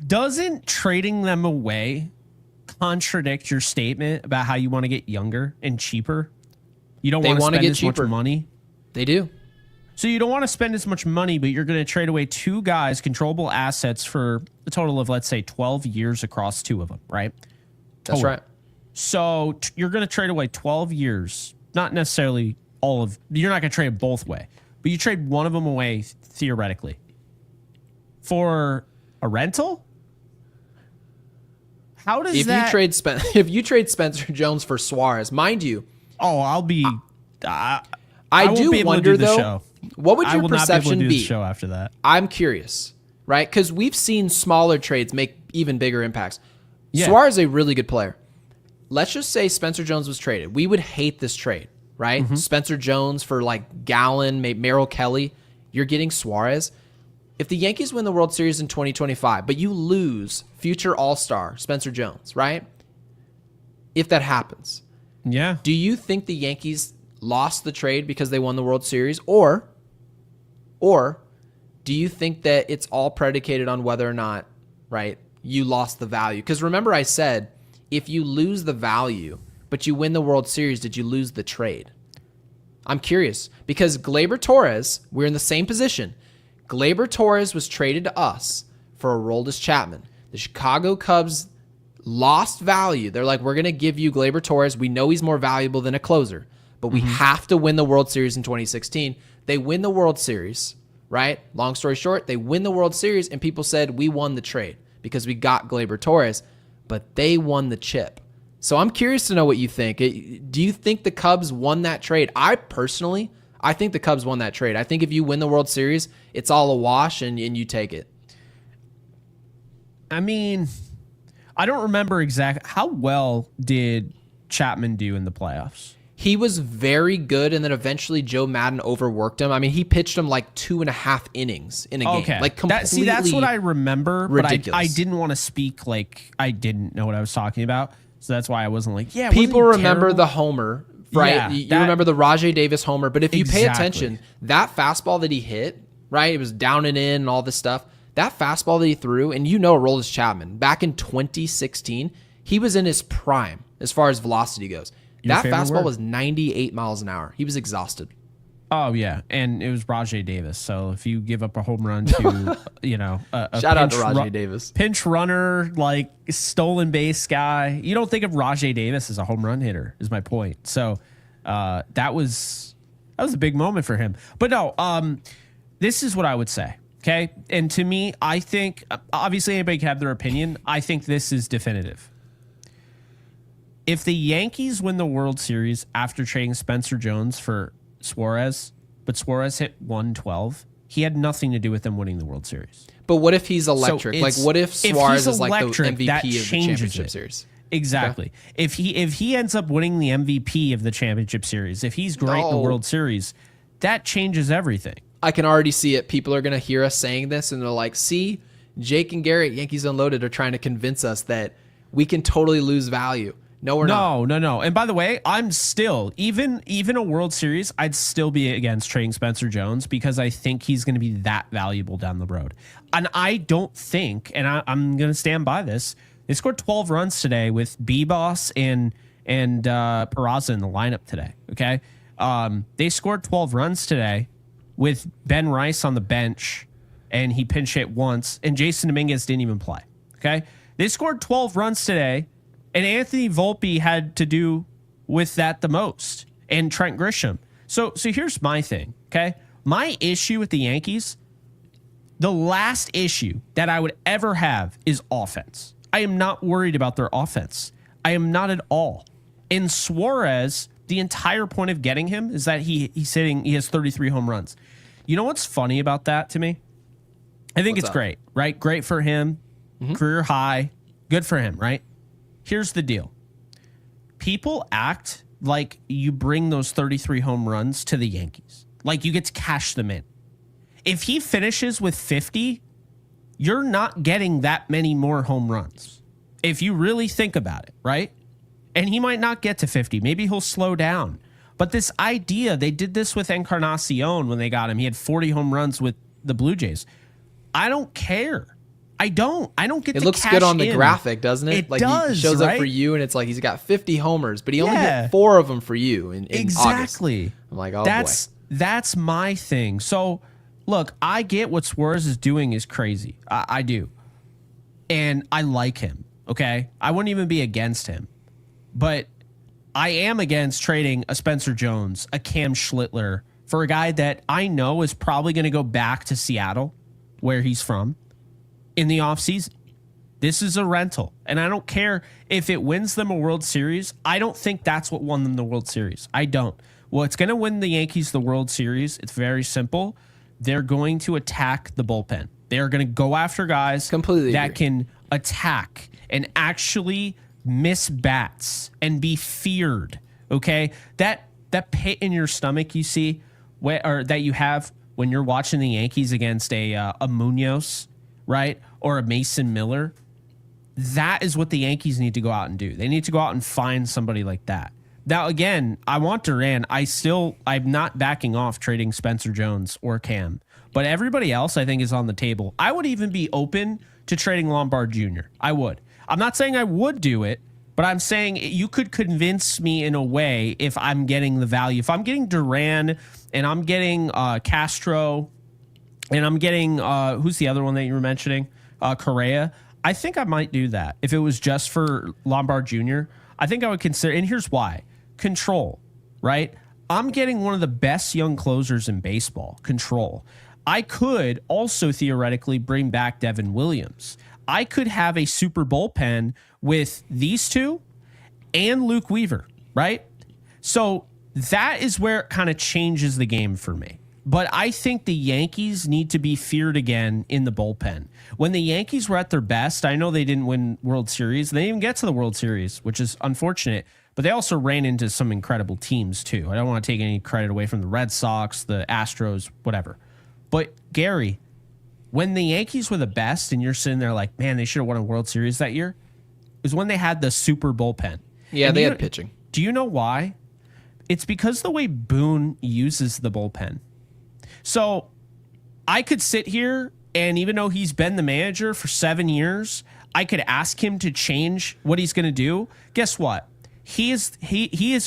Doesn't trading them away contradict your statement about how you want to get younger and cheaper? You don't want to spend as much money? They do. So you don't want to spend as much money, but you're going to trade away 2 guys, controllable assets, for a total of, let's say, 12 years across 2 of them, right? That's right. So you're going to trade away 12 years, not necessarily you're not going to trade them both away, but you trade one of them away theoretically for a rental? How does if you trade Spencer Jones for Suarez, mind you? Oh, I'll be. I do wonder though. What would your perception be? Show after that. I'm curious, right? Because we've seen smaller trades make even bigger impacts. Yeah. Suarez is a really good player. Let's just say Spencer Jones was traded. We would hate this trade, right? Mm-hmm. Spencer Jones for like Gallen, maybe Merrill Kelly. You're getting Suarez. If the Yankees win the World Series in 2025, but you lose future All-Star Spencer Jones, right? If that happens, yeah. Do you think the Yankees lost the trade because they won the World Series, or do you think that it's all predicated on whether or not, right, you lost the value? Because remember I said, if you lose the value, but you win the World Series, did you lose the trade? I'm curious because Gleyber Torres, we're in the same position. Gleyber Torres was traded to us for Aroldis Chapman. The Chicago Cubs lost value. They're like, we're going to give you Gleyber Torres. We know he's more valuable than a closer, but we have to win the World Series in 2016. They win the World Series, right? Long story short, they win the World Series, and people said we won the trade because we got Gleyber Torres, but they won the chip. So I'm curious to know what you think. Do you think the Cubs won that trade? I think the Cubs won that trade. I think if you win the World Series, it's all a wash and you take it. I mean, I don't remember exactly how well did Chapman do in the playoffs. He was very good, and then eventually Joe Madden overworked him. I mean, he pitched him like 2.5 innings in a game. Like completely that's what I remember, ridiculous. But I didn't want to speak like I didn't know what I was talking about. So that's why I wasn't like, yeah. People remember terrible? The homer, right? Yeah, you remember the Rajay Davis homer. But if you pay Exactly. attention, that fastball that he hit, right? It was down and in and all this stuff. That fastball that he threw, and Aroldis Chapman, back in 2016, he was in his prime as far as velocity goes. That fastball was 98 miles an hour. He was exhausted. Oh, yeah. And it was Rajay Davis. So if you give up a home run to, a Shout out to Rajay Davis. Pinch runner, like stolen base guy, you don't think of Rajay Davis as a home run hitter, is my point. So that was a big moment for him. But no, this is what I would say. Okay. And to me, I think, obviously anybody can have their opinion. I think this is definitive. If the Yankees win the World Series after trading Spencer Jones for Suarez, but Suarez hit 112, he had nothing to do with them winning the World Series. But what if he's electric? Like, what if Suarez is like the MVP of the championship series? Exactly. Okay. If he ends up winning the MVP of the championship series, if he's great in the World Series, that changes everything. I can already see it. People are going to hear us saying this, and they're like, see, Jake and Garrett, Yankees Unloaded, are trying to convince us that we can totally lose value. No, we're not. No. And by the way, I'm still, even a World Series, I'd still be against trading Spencer Jones because I think he's going to be that valuable down the road. And I don't think, and I'm going to stand by this, they scored 12 runs today with B-Boss and Peraza in the lineup today, okay? They scored 12 runs today with Ben Rice on the bench, and he pinch hit once, and Jason Dominguez didn't even play, okay? They scored 12 runs today, and Anthony Volpe had to do with that the most, and Trent Grisham. So here's my thing, okay? My issue with the Yankees, the last issue that I would ever have is offense. I am not worried about their offense. I am not at all. In Suarez, the entire point of getting him is that he has 33 home runs. You know what's funny about that to me? I think it's great, right? Great for him, career high, good for him, right? Here's the deal. People act like you bring those 33 home runs to the Yankees. Like you get to cash them in. If he finishes with 50, you're not getting that many more home runs. If you really think about it, right? And he might not get to 50. Maybe he'll slow down. But this idea, they did this with Encarnacion when they got him. He had 40 home runs with the Blue Jays. I don't care. I don't get. It looks good on the graphic, doesn't it? It like does. He shows right? up for you, and it's like he's got 50 homers, but he only hit 4 of them for you in exactly. August. I'm like, oh that's my thing. So look, I get what Suarez is doing is crazy. I do, and I like him. Okay, I wouldn't even be against him, but I am against trading a Spencer Jones, a Cam Schlittler for a guy that I know is probably going to go back to Seattle, where he's from, in the offseason. This is a rental, and I don't care if it wins them a World Series. I don't think that's what won them the World Series. I don't. Well, it's going to win the Yankees the World Series. It's very simple. They're going to attack the bullpen. They're going to go after guys that can attack and actually miss bats and be feared. Okay, that pit in your stomach you see, or that you have when you're watching the Yankees against a Munoz, right, or a Mason Miller. That is what the Yankees need to go out and do. They need to go out and find somebody like that. Now, again, I want Duran. I'm not backing off trading Spencer Jones or Cam, but everybody else I think is on the table. I would even be open to trading Lombard Jr. I would. I'm not saying I would do it, but I'm saying you could convince me in a way if I'm getting the value. If I'm getting Duran and I'm getting Castro and I'm getting, who's the other one that you were mentioning? Correa. I think I might do that. If it was just for Lombard Jr., I think I would consider, and here's why. Control, right? I'm getting one of the best young closers in baseball, Control. I could also theoretically bring back Devin Williams. I could have a super bullpen with these two and Luke Weaver, right? So that is where it kind of changes the game for me. but I think the Yankees need to be feared again in the bullpen. When the Yankees were at their best, I know they didn't win World Series. They didn't even get to the World Series, which is unfortunate, but they also ran into some incredible teams too. I don't want to take any credit away from the Red Sox, the Astros, whatever. But Gary, when the Yankees were the best and you're sitting there like, man, they should have won a World Series that year, is when they had the super bullpen. Yeah, they had pitching. Do you know why? It's because the way Boone uses the bullpen. So I could sit here and even though he's been the manager for 7 years, I could ask him to change what he's going to do. Guess what? He is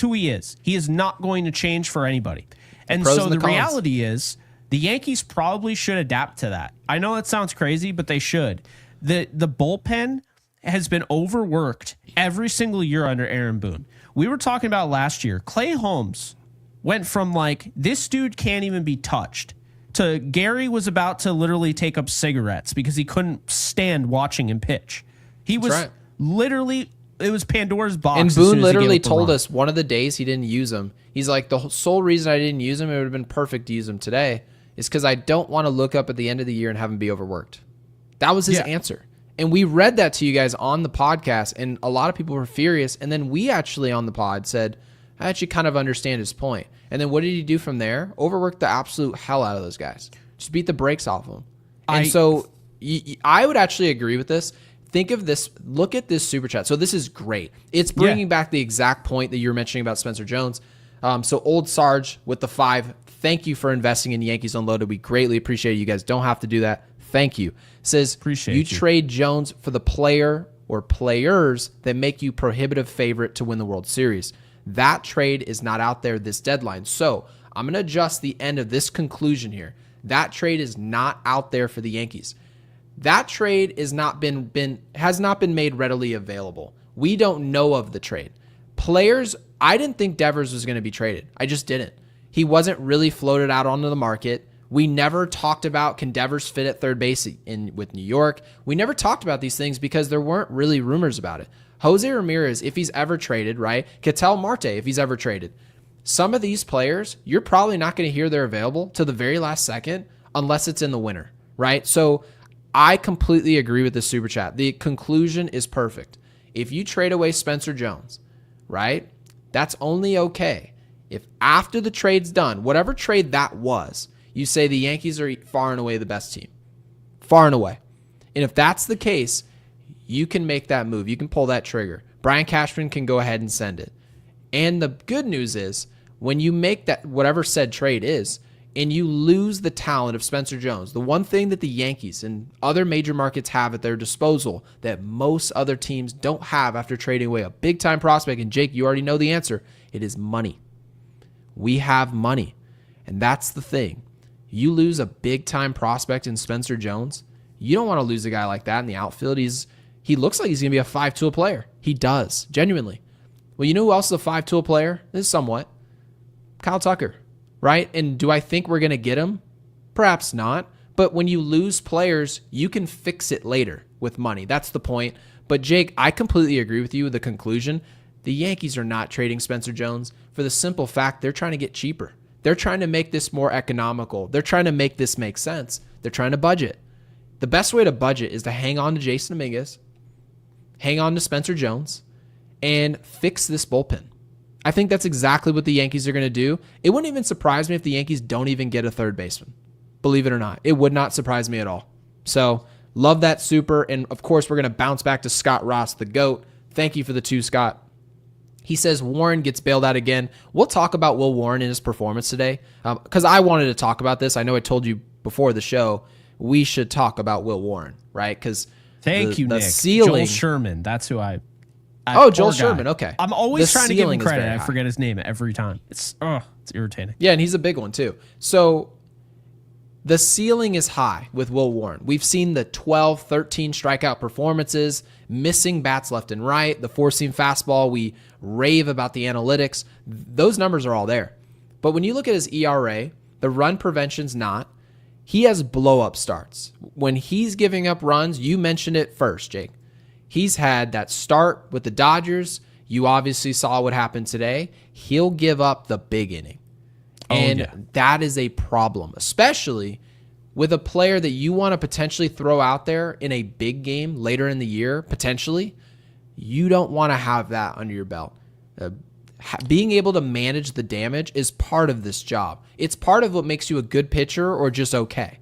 who he is. He is not going to change for anybody. And so the reality is the Yankees probably should adapt to that. I know that sounds crazy, but they should. The bullpen has been overworked every single year under Aaron Boone. We were talking about last year. Clay Holmes went from like, this dude can't even be touched, to Gary was about to literally take up cigarettes because he couldn't stand watching him pitch. He was literally, it was Pandora's box. And Boone literally told us one of the days he didn't use him. He's like, the sole reason I didn't use him, it would have been perfect to use him today, is because I don't want to look up at the end of the year and have him be overworked. That was his answer. And we read that to you guys on the podcast, and a lot of people were furious. And then we actually on the pod said, I actually kind of understand his point. And then what did he do from there? Overworked the absolute hell out of those guys. Just beat the brakes off them. And so I would actually agree with this. Think of this. Look at this super chat. So this is great. It's bringing back the exact point that you were mentioning about Spencer Jones. So Old Sarge with the 5. Thank you for investing in Yankees Unloaded. We greatly appreciate it. You guys don't have to do that. Thank you. Says, appreciate you trade Jones for the player or players that make you prohibitive favorite to win the World Series. That trade is not out there this deadline. So I'm going to adjust the end of this conclusion here. That trade is not out there for the Yankees. That trade has not been made readily available. We don't know of the trade. Players, I didn't think Devers was going to be traded. I just didn't. He wasn't really floated out onto the market. We never talked about, can Devers fit at third base with New York? We never talked about these things because there weren't really rumors about it. Jose Ramirez, if he's ever traded, right? Ketel Marte, if he's ever traded. Some of these players, you're probably not going to hear they're available to the very last second unless it's in the winter, right? So I completely agree with this super chat. The conclusion is perfect. If you trade away Spencer Jones, right, that's only okay if after the trade's done, whatever trade that was, you say the Yankees are far and away the best team. Far and away. And if that's the case, you can make that move. You can pull that trigger. Brian Cashman can go ahead and send it. And the good news is when you make that, whatever said trade is, and you lose the talent of Spencer Jones, the one thing that the Yankees and other major markets have at their disposal that most other teams don't have after trading away a big-time prospect, and Jake, you already know the answer, it is money. We have money. And that's the thing. You lose a big-time prospect in Spencer Jones, you don't want to lose a guy like that in the outfield. He looks like he's going to be a 5-tool player. He does, genuinely. Well, you know who else is a 5-tool player? This is somewhat. Kyle Tucker, right? And do I think we're going to get him? Perhaps not. But when you lose players, you can fix it later with money. That's the point. But Jake, I completely agree with you with the conclusion. The Yankees are not trading Spencer Jones for the simple fact they're trying to get cheaper. They're trying to make this more economical. They're trying to make this make sense. They're trying to budget. The best way to budget is to hang on to Jason Dominguez, hang on to Spencer Jones, and fix this bullpen. I think that's exactly what the Yankees are going to do. It wouldn't even surprise me if the Yankees don't even get a third baseman. Believe it or not. It would not surprise me at all. So, love that super. And, of course, we're going to bounce back to Scott Ross, the GOAT. Thank you for the 2, Scott. He says Warren gets bailed out again. We'll talk about Will Warren in his performance today because I wanted to talk about this. I know I told you before the show we should talk about Will Warren, right? Because thank you, Nick. Ceiling, Joel Sherman. That's who I Joel Sherman. Okay. I'm always trying to give him credit. I forget his name every time. It's irritating. Yeah, and he's a big one too. So the ceiling is high with Will Warren. We've seen the 12, 13 strikeout performances, missing bats left and right, the four-seam fastball. We rave about the analytics. Those numbers are all there. But when you look at his ERA, the run prevention's not. He has blow-up starts. When he's giving up runs, you mentioned it first, Jake. He's had that start with the Dodgers. You obviously saw what happened today. He'll give up the big inning. And that is a problem, especially with a player that you want to potentially throw out there in a big game later in the year, potentially. You don't want to have that under your belt. Being able to manage the damage is part of this job. It's part of what makes you a good pitcher or just okay.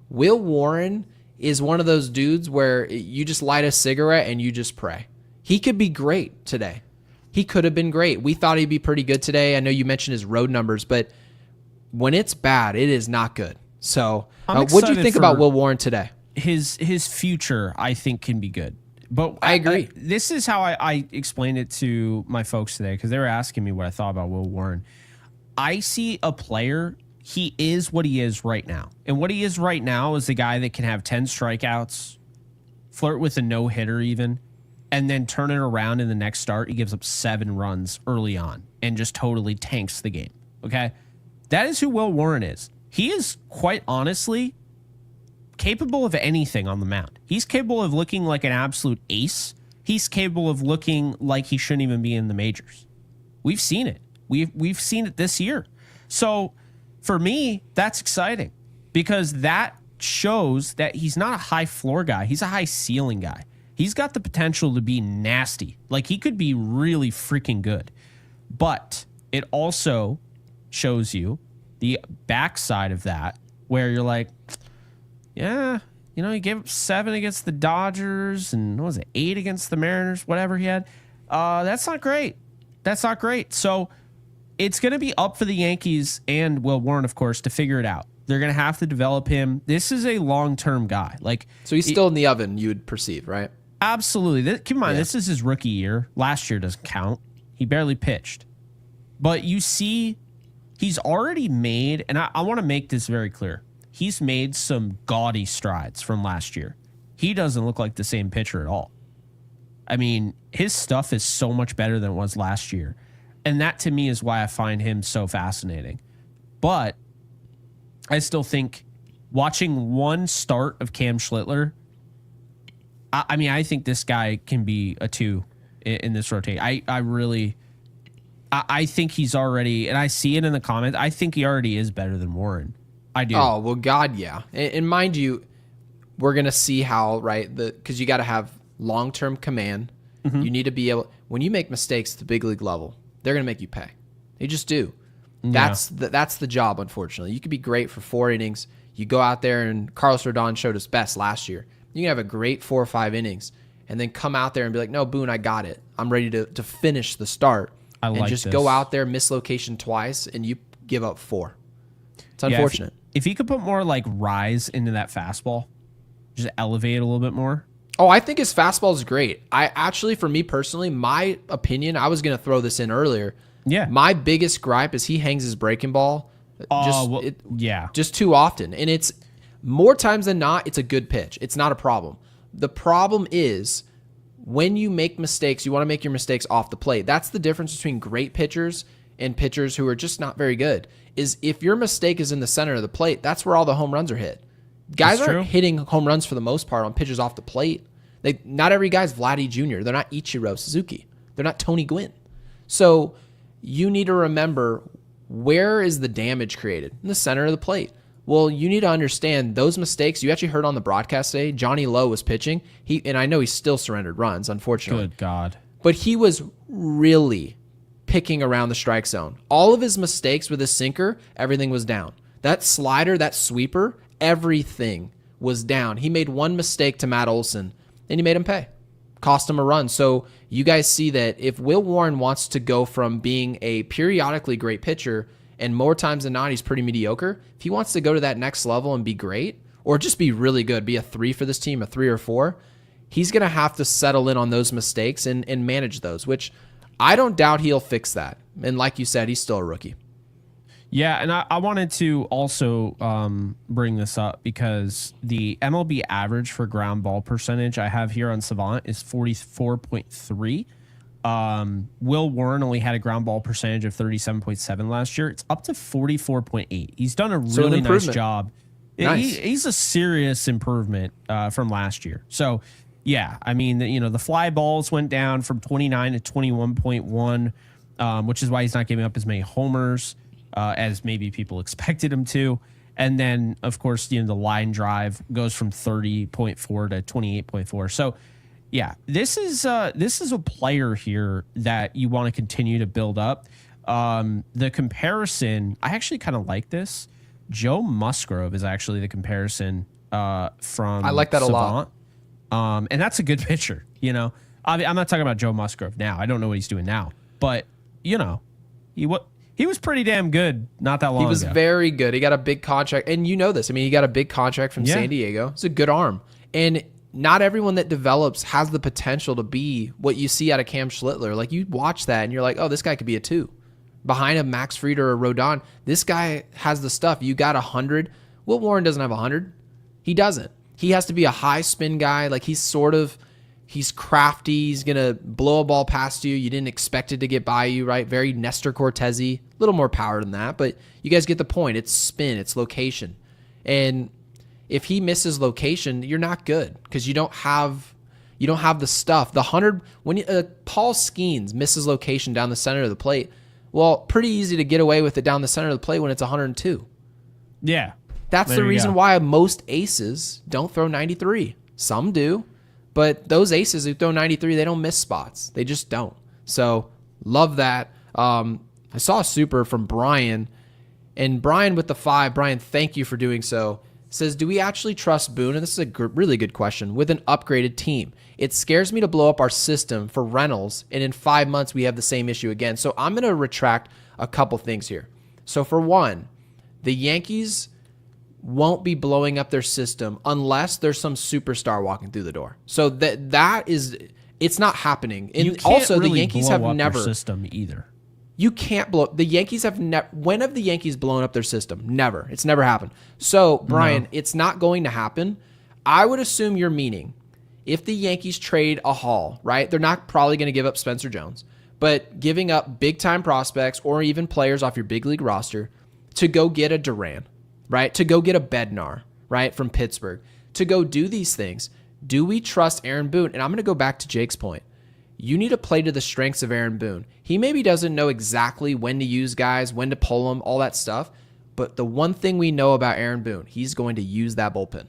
Will Warren is one of those dudes where you just light a cigarette and you just pray. He could be great today. He could have been great. We thought he'd be pretty good today. I know you mentioned his road numbers, but when it's bad, it is not good. So what do you think about Will Warren today? His future, I think, can be good. But I agree. This is how I explained it to my folks today, because they were asking me what I thought about Will Warren. I see a player, he is what he is right now. And what he is right now is the guy that can have 10 strikeouts, flirt with a no-hitter even, and then turn it around in the next start. He gives up 7 runs early on and just totally tanks the game. Okay? That is who Will Warren is. He is, quite honestly, capable of anything on the mound. He's capable of looking like an absolute ace. He's capable of looking like he shouldn't even be in the majors. We've seen it. We've seen it this year. So for me, that's exciting because that shows that he's not a high floor guy. He's a high ceiling guy. He's got the potential to be nasty. Like, he could be really freaking good. But it also shows you the backside of that, where you're like, yeah, you know, he gave up 7 against the Dodgers and what was it, 8 against the Mariners, whatever he had. That's not great. That's not great. So it's going to be up for the Yankees and Will Warren, of course, to figure it out. They're going to have to develop him. This is a long-term guy. So he's still in the oven, you would perceive, right? Absolutely. Keep in mind, This is his rookie year. Last year doesn't count. He barely pitched. But you see, he's already made, and I want to make this very clear, he's made some gaudy strides from last year. He doesn't look like the same pitcher at all. I mean, his stuff is so much better than it was last year. And that, to me, is why I find him so fascinating. But I still think watching one start of Cam Schlittler, I think this guy can be a 2 in this rotation. I think he's already, and I see it in the comments, I think he already is better than Warren. I do. Oh, well, God, yeah. And mind you, we're going to see how, right, because you got to have long-term command. Mm-hmm. You need to be able, when you make mistakes at the big league level, they're going to make you pay. They just do. Yeah. That's the job, unfortunately. You could be great for 4 innings. You go out there, and Carlos Rodon showed us best last year. You can have a great 4 or 5 innings and then come out there and be like, no, Boone, I got it. I'm ready to finish the start. And just go out there, miss location twice, and you give up 4. It's unfortunate. If he could put more rise into that fastball, just elevate it a little bit more. Oh, I think his fastball is great. I actually, for me personally, my opinion, I was going to throw this in earlier. Yeah. My biggest gripe is he hangs his breaking ball just too often. And it's more times than not, it's a good pitch. It's not a problem. The problem is when you make mistakes, you want to make your mistakes off the plate. That's the difference between great pitchers and pitchers who are just not very good, is if your mistake is in the center of the plate, that's where all the home runs are hit. Guys aren't hitting home runs for the most part on pitches off the plate. Not every guy's Vladdy Jr. They're not Ichiro Suzuki. They're not Tony Gwynn. So you need to remember, where is the damage created? In the center of the plate. Well, you need to understand those mistakes. You actually heard on the broadcast today, Johnny Lowe was pitching. And I know he still surrendered runs, unfortunately. Good God. But he was really picking around the strike zone. All of his mistakes with his sinker, everything was down. That slider, that sweeper, everything was down. He made one mistake to Matt Olson, and he made him pay. Cost him a run. So you guys see that if Will Warren wants to go from being a periodically great pitcher, and more times than not, he's pretty mediocre, if he wants to go to that next level and be great, or just be really good, be a 3 for this team, a 3 or 4, he's going to have to settle in on those mistakes and manage those, which I don't doubt he'll fix that. And like you said, he's still a rookie. Yeah, and I wanted to also bring this up because the MLB average for ground ball percentage I have here on Savant is 44.3. Will Warren only had a ground ball percentage of 37.7 last year. It's up to 44.8. He's done a really nice job. Nice. He's a serious improvement from last year. So, yeah, I mean, the fly balls went down from 29 to 21.1, which is why he's not giving up as many homers. as maybe people expected him to. And then, of course, the line drive goes from 30.4 to 28.4. So, yeah, this is a player here that you want to continue to build up. The comparison, I actually kind of like this. Joe Musgrove is actually the comparison from I like that Savant. a lot. And that's a good pitcher, I'm not talking about Joe Musgrove now. I don't know what he's doing now. But, he was pretty damn good not that long ago. He was very good. He got a big contract. And you know this. I mean, he got a big contract from San Diego. It's a good arm. And not everyone that develops has the potential to be what you see out of Cam Schlittler. Like, you watch that and you're like, oh, this guy could be a 2. Behind him, Max Fried or Rodon, this guy has the stuff. You got 100. Will Warren doesn't have 100. He doesn't. He has to be a high spin guy. Like, he's crafty. He's going to blow a ball past you. You didn't expect it to get by you, right? Very Nestor Cortez-y. A little more power than that, but you guys get the point. It's spin. It's location. And if he misses location, you're not good because you don't have the stuff. The 100, when Paul Skeens misses location down the center of the plate, well, pretty easy to get away with it down the center of the plate when it's 102. Yeah. That's the reason why most aces don't throw 93. Some do, but those aces who throw 93, they don't miss spots. They just don't. So love that. I saw a super from Brian, and Brian with the 5. Brian, thank you for doing so. Says, do we actually trust Boone? And this is a really good question. With an upgraded team, it scares me to blow up our system for Reynolds, and in 5 months we have the same issue again. So I'm going to retract a couple things here. So for one, the Yankees won't be blowing up their system unless there's some superstar walking through the door. So it's not happening. And also, the Yankees have never system either. You can't blow. The Yankees have never. When have the Yankees blown up their system? Never. It's never happened. So, Brian, It's not going to happen. I would assume you're meaning if the Yankees trade a haul, right? They're not probably going to give up Spencer Jones, but giving up big time prospects or even players off your big league roster to go get a Duran, right? To go get a Bednar, right? From Pittsburgh, to go do these things. Do we trust Aaron Boone? And I'm going to go back to Jake's point. You need to play to the strengths of Aaron Boone. He maybe doesn't know exactly when to use guys, when to pull them, all that stuff. But the one thing we know about Aaron Boone, he's going to use that bullpen.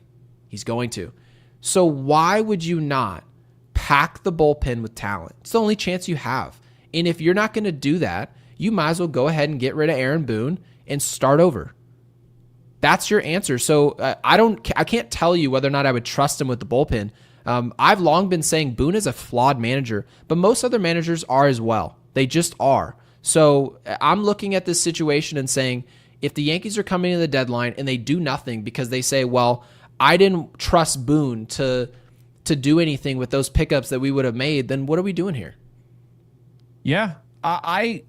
He's going to. So why would you not pack the bullpen with talent? It's the only chance you have. And if you're not going to do that, you might as well go ahead and get rid of Aaron Boone and start over. That's your answer. So I can't tell you whether or not I would trust him with the bullpen. I've long been saying Boone is a flawed manager, but most other managers are as well. They just are. So I'm looking at this situation and saying, if the Yankees are coming to the deadline and they do nothing because they say, well, I didn't trust Boone to do anything with those pickups that we would have made, then what are we doing here? Yeah, I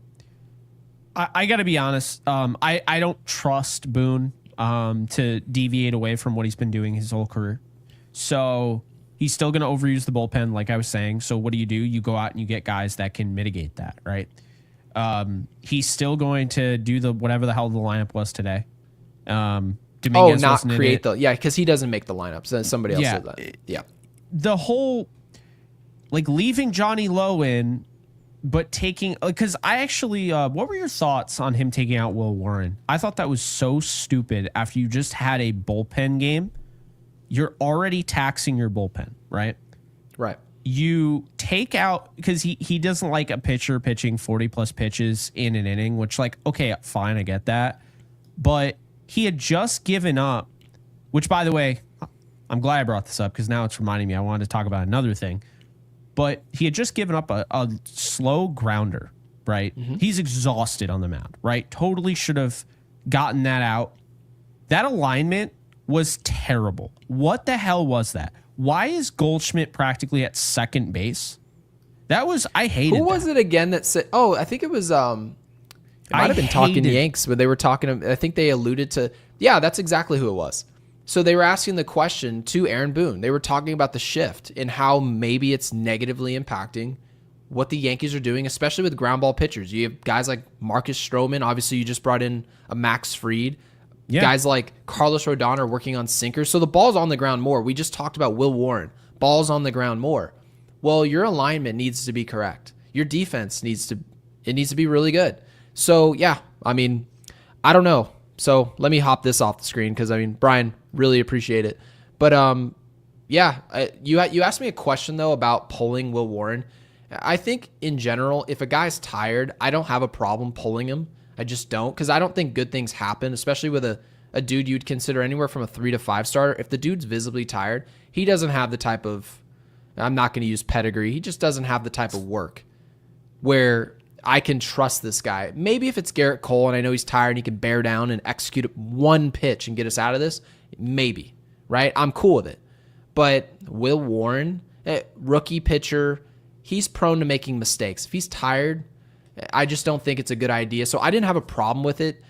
got to be honest. I don't trust Boone to deviate away from what he's been doing his whole career. So he's still going to overuse the bullpen, like I was saying. So what do? You go out and you get guys that can mitigate that, right? He's still going to do whatever the hell the lineup was today. Dominguez not create because he doesn't make the lineups. Somebody else did that. Yeah. The whole, leaving Johnny Lowe in, but taking, because I actually, what were your thoughts on him taking out Will Warren? I thought that was so stupid after you just had a bullpen game. You're already taxing your bullpen, right? Right. You take out, because he doesn't like a pitcher pitching 40 plus pitches in an inning, which okay, fine, I get that. But he had just given up, which by the way, I'm glad I brought this up because now it's reminding me I wanted to talk about another thing. But he had just given up a slow grounder, right? Mm-hmm. He's exhausted on the mound, right? Totally should have gotten that out. That alignment was terrible. What the hell was that? Why is Goldschmidt practically at second base? I hated Who was it again that said, I think it was, it might have been Talking Yanks, but they were talking, I think they alluded to, that's exactly who it was. So they were asking the question to Aaron Boone. They were talking about the shift and how maybe it's negatively impacting what the Yankees are doing, especially with ground ball pitchers. You have guys like Marcus Stroman. Obviously, you just brought in a Max Fried. Yeah. Guys like Carlos Rodon are working on sinkers. So the ball's on the ground more. We just talked about Will Warren. Ball's on the ground more. Well, your alignment needs to be correct. Your defense needs to be really good. So, I don't know. So let me hop this off the screen because, I mean, Brian, really appreciate it. But yeah, you asked me a question, though, about pulling Will Warren. I think in general, if a guy's tired, I don't have a problem pulling him. I just don't, because I don't think good things happen, especially with a dude you'd consider anywhere from a 3 to 5 starter. If the dude's visibly tired, he doesn't have the type of, I'm not going to use pedigree, he just doesn't have the type of work where I can trust this guy. Maybe if it's Garrett Cole and I know he's tired and he can bear down and execute one pitch and get us out of this, maybe, right? I'm cool with it. But Will Warren, rookie pitcher, he's prone to making mistakes. If he's tired, I just don't think it's a good idea. So I didn't have a problem with it.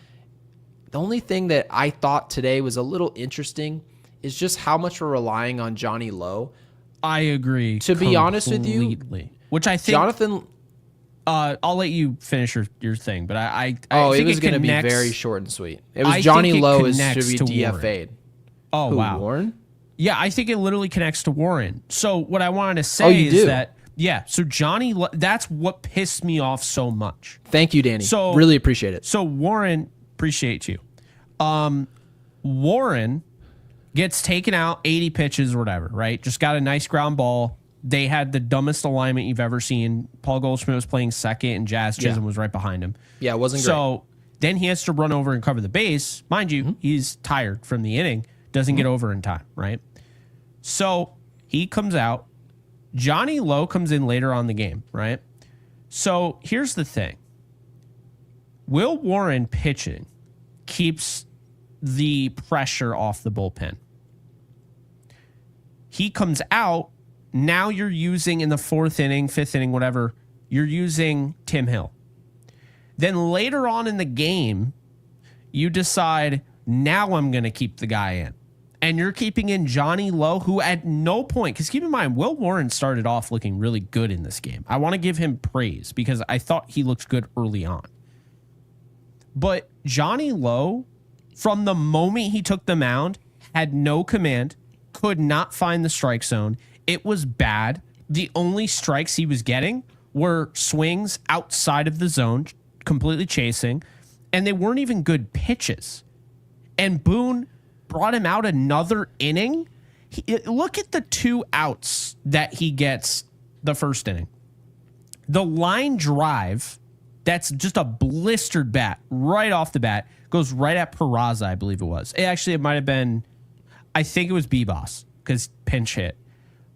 The only thing that I thought today was a little interesting is just how much we're relying on Johnny Lowe. I agree. To be honest with you, which I think Jonathan. I'll let you finish your thing, but I think it was going to be very short and sweet. It was Johnny Lowe should be DFA'd. Oh, wow. Warren? Yeah, I think it literally connects to Warren. So what I wanted to say is that, yeah, so Johnny, that's what pissed me off so much. Thank you, Danny. So really appreciate it. So Warren, appreciate you. Warren gets taken out 80 pitches or whatever, right? Just got a nice ground ball. They had the dumbest alignment you've ever seen. Paul Goldschmidt was playing second, and Jazz Chisholm was right behind him. Yeah, it wasn't great. So then he has to run over and cover the base. Mind you, he's tired from the inning. Doesn't get over in time, right? So he comes out. Johnny Lowe comes in later on the game, right? So here's the thing. Will Warren pitching keeps the pressure off the bullpen. He comes out. Now you're using in the 4th inning, 5th inning, whatever, you're using Tim Hill. Then later on in the game, you decide, now I'm going to keep the guy in. And you're keeping in Johnny Lowe, who at no point, because keep in mind, Will Warren started off looking really good in this game. I want to give him praise because I thought he looked good early on. But Johnny Lowe, from the moment he took the mound, had no command, could not find the strike zone. It was bad. The only strikes he was getting were swings outside of the zone, completely chasing, and they weren't even good pitches. And Boone brought him out another inning. Look at the 2 outs that he gets the first inning. The line drive, that's just a blistered bat right off the bat, goes right at Peraza, I believe it was. It might have been, I think it was Bebos, because pinch hit.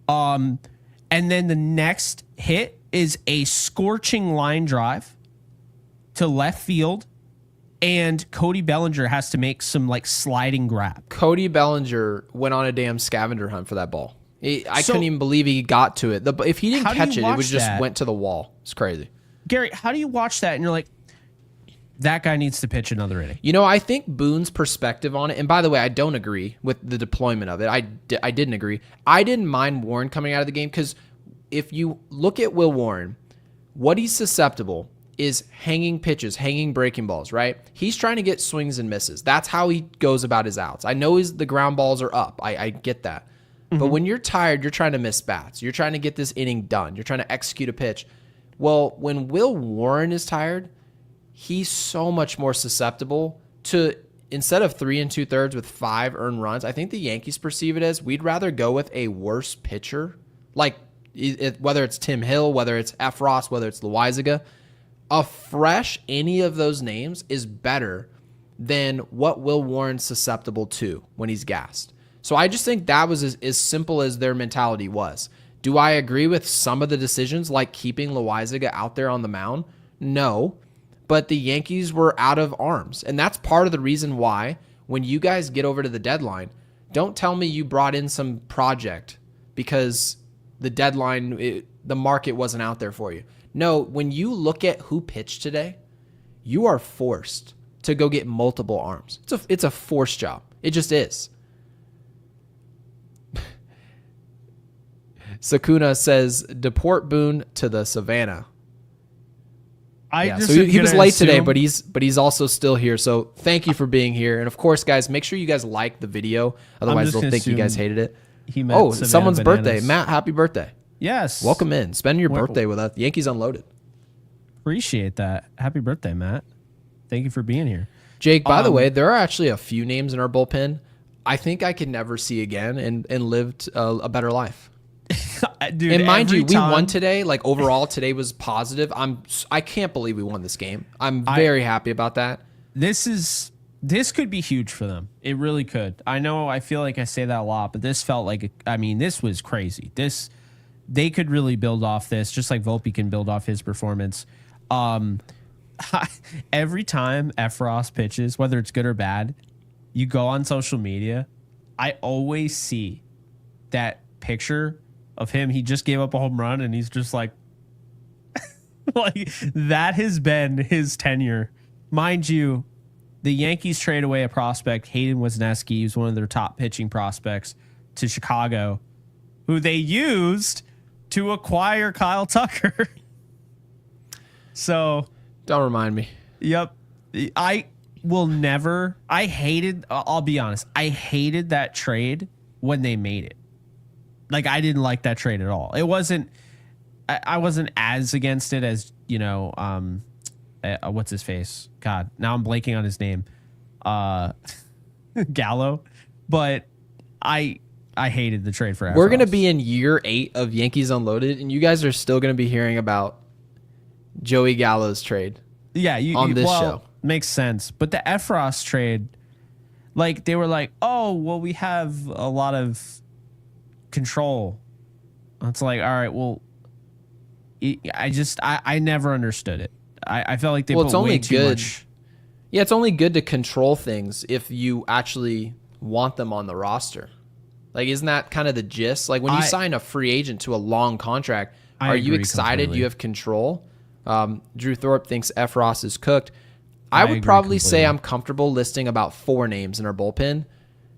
And then the next hit is a scorching line drive to left field, and Cody Bellinger has to make some sliding grab. Cody Bellinger went on a damn scavenger hunt for that ball. I couldn't even believe he got to it. If he didn't catch it, it would just went to the wall. It's crazy. Gary, how do you watch that and you're like, that guy needs to pitch another inning? I think Boone's perspective on it, and by the way, I don't agree with the deployment of it. I didn't agree. I didn't mind Warren coming out of the game because if you look at Will Warren, what he's susceptible is hanging pitches, hanging breaking balls, right? He's trying to get swings and misses. That's how he goes about his outs. I know the ground balls are up. I get that. Mm-hmm. But when you're tired, you're trying to miss bats. You're trying to get this inning done. You're trying to execute a pitch. Well, when Will Warren is tired, he's so much more susceptible to, instead of 3 2/3 with 5 earned runs, I think the Yankees perceive it as we'd rather go with a worse pitcher, whether it's Tim Hill, whether it's Efros, whether it's Loaizaga. A fresh any of those names is better than what Will Warren's susceptible to when he's gassed. So I just think that was as simple as their mentality was. Do I agree with some of the decisions, like keeping Loaizaga out there on the mound? No. But the Yankees were out of arms. And that's part of the reason why when you guys get over to the deadline, don't tell me you brought in some project because the deadline, the market wasn't out there for you. No, when you look at who pitched today, you are forced to go get multiple arms. It's a forced job. It just is. Sakuna says, deport Boone to the Savannah. So he was late today, but he's also still here. So thank you for being here. And of course, guys, make sure you guys like the video. Otherwise, they'll think you guys hated it. Someone's birthday. Matt, happy birthday. Yes. Welcome in. Spend your birthday with us. Yankees Unloaded. Appreciate that. Happy birthday, Matt. Thank you for being here. Jake, by the way, there are actually a few names in our bullpen I think I could never see again and lived a better life. Dude, and mind you, we won today. Like overall, today was positive. I can't believe we won this game. I'm very happy about that. This could be huge for them. It really could. I know I feel like I say that a lot, but this felt like, this was crazy. They could really build off this, just like Volpe can build off his performance. Every time Efros pitches, whether it's good or bad, you go on social media, I always see that picture of him. He just gave up a home run and he's just like, like that has been his tenure. Mind you, the Yankees trade away a prospect, Hayden Wesneski, who's one of their top pitching prospects, to Chicago, who they used to acquire Kyle Tucker. So don't remind me. Yep. I'll be honest, I hated that trade when they made it. Like, I didn't like that trade at all. It wasn't, I wasn't as against it as, what's his face? God, now I'm blanking on his name. Gallo. But I hated the trade for Efros. We're going to be in year 8 of Yankees Unloaded, and you guys are still going to be hearing about Joey Gallo's trade. Yeah, on this show. Makes sense. But the Efros trade, like, they were like, oh, well, we have a lot of control. It's like, all right, well, I never understood it. I felt like they put way too much. Yeah, it's only good to control things if you actually want them on the roster. Like, isn't that kind of the gist? Like, when you sign a free agent to a long contract, are you excited completely. you have control? Drew Thorpe thinks Efros is cooked. I would probably say I'm comfortable listing about 4 names in our bullpen.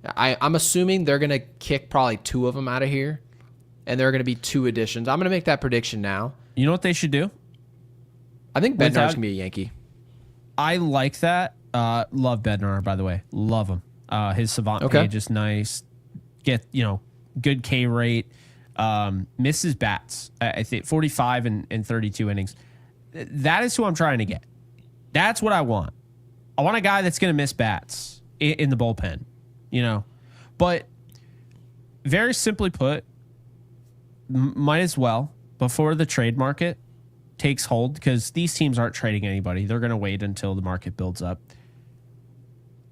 I'm assuming they're going to kick probably 2 of them out of here, and there are going to be 2 additions. I'm going to make that prediction now. You know what they should do? I think Bednar's going to be a Yankee. I like that. Love Bednar, by the way. Love him. His savant page is nice. Get, good K rate. Misses bats. I think 45 and 32 innings. That is who I'm trying to get. That's what I want. I want a guy that's going to miss bats in the bullpen, But very simply put, might as well, before the trade market takes hold, because these teams aren't trading anybody. They're going to wait until the market builds up.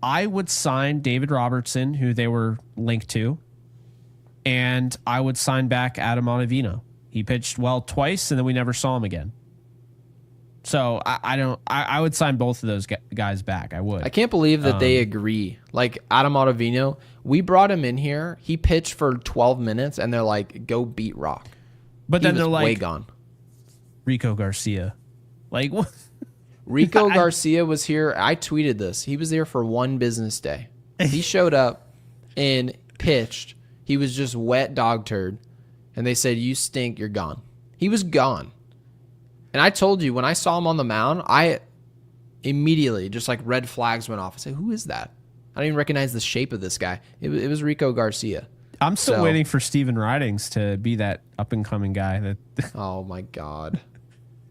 I would sign David Robertson, who they were linked to, and I would sign back Adam Ottavino. He pitched well twice, and then we never saw him again. So I would sign both of those guys back. I would. I can't believe that they agree. Like Adam Ottavino, we brought him in here. He pitched for 12 minutes, and they're like, "Go beat Rock." But then they're like, way gone. Rico Garcia, like what? Rico Garcia was here. I tweeted this. He was there for 1 business day. He showed up and pitched. He was just wet dog turd, and they said, "You stink. You're gone." He was gone. And I told you, when I saw him on the mound, I immediately, just like red flags went off. I said, who is that? I don't even recognize the shape of this guy. It was Rico Garcia. I'm still waiting for Steven Ridings to be that up-and-coming guy. That. Oh, my God.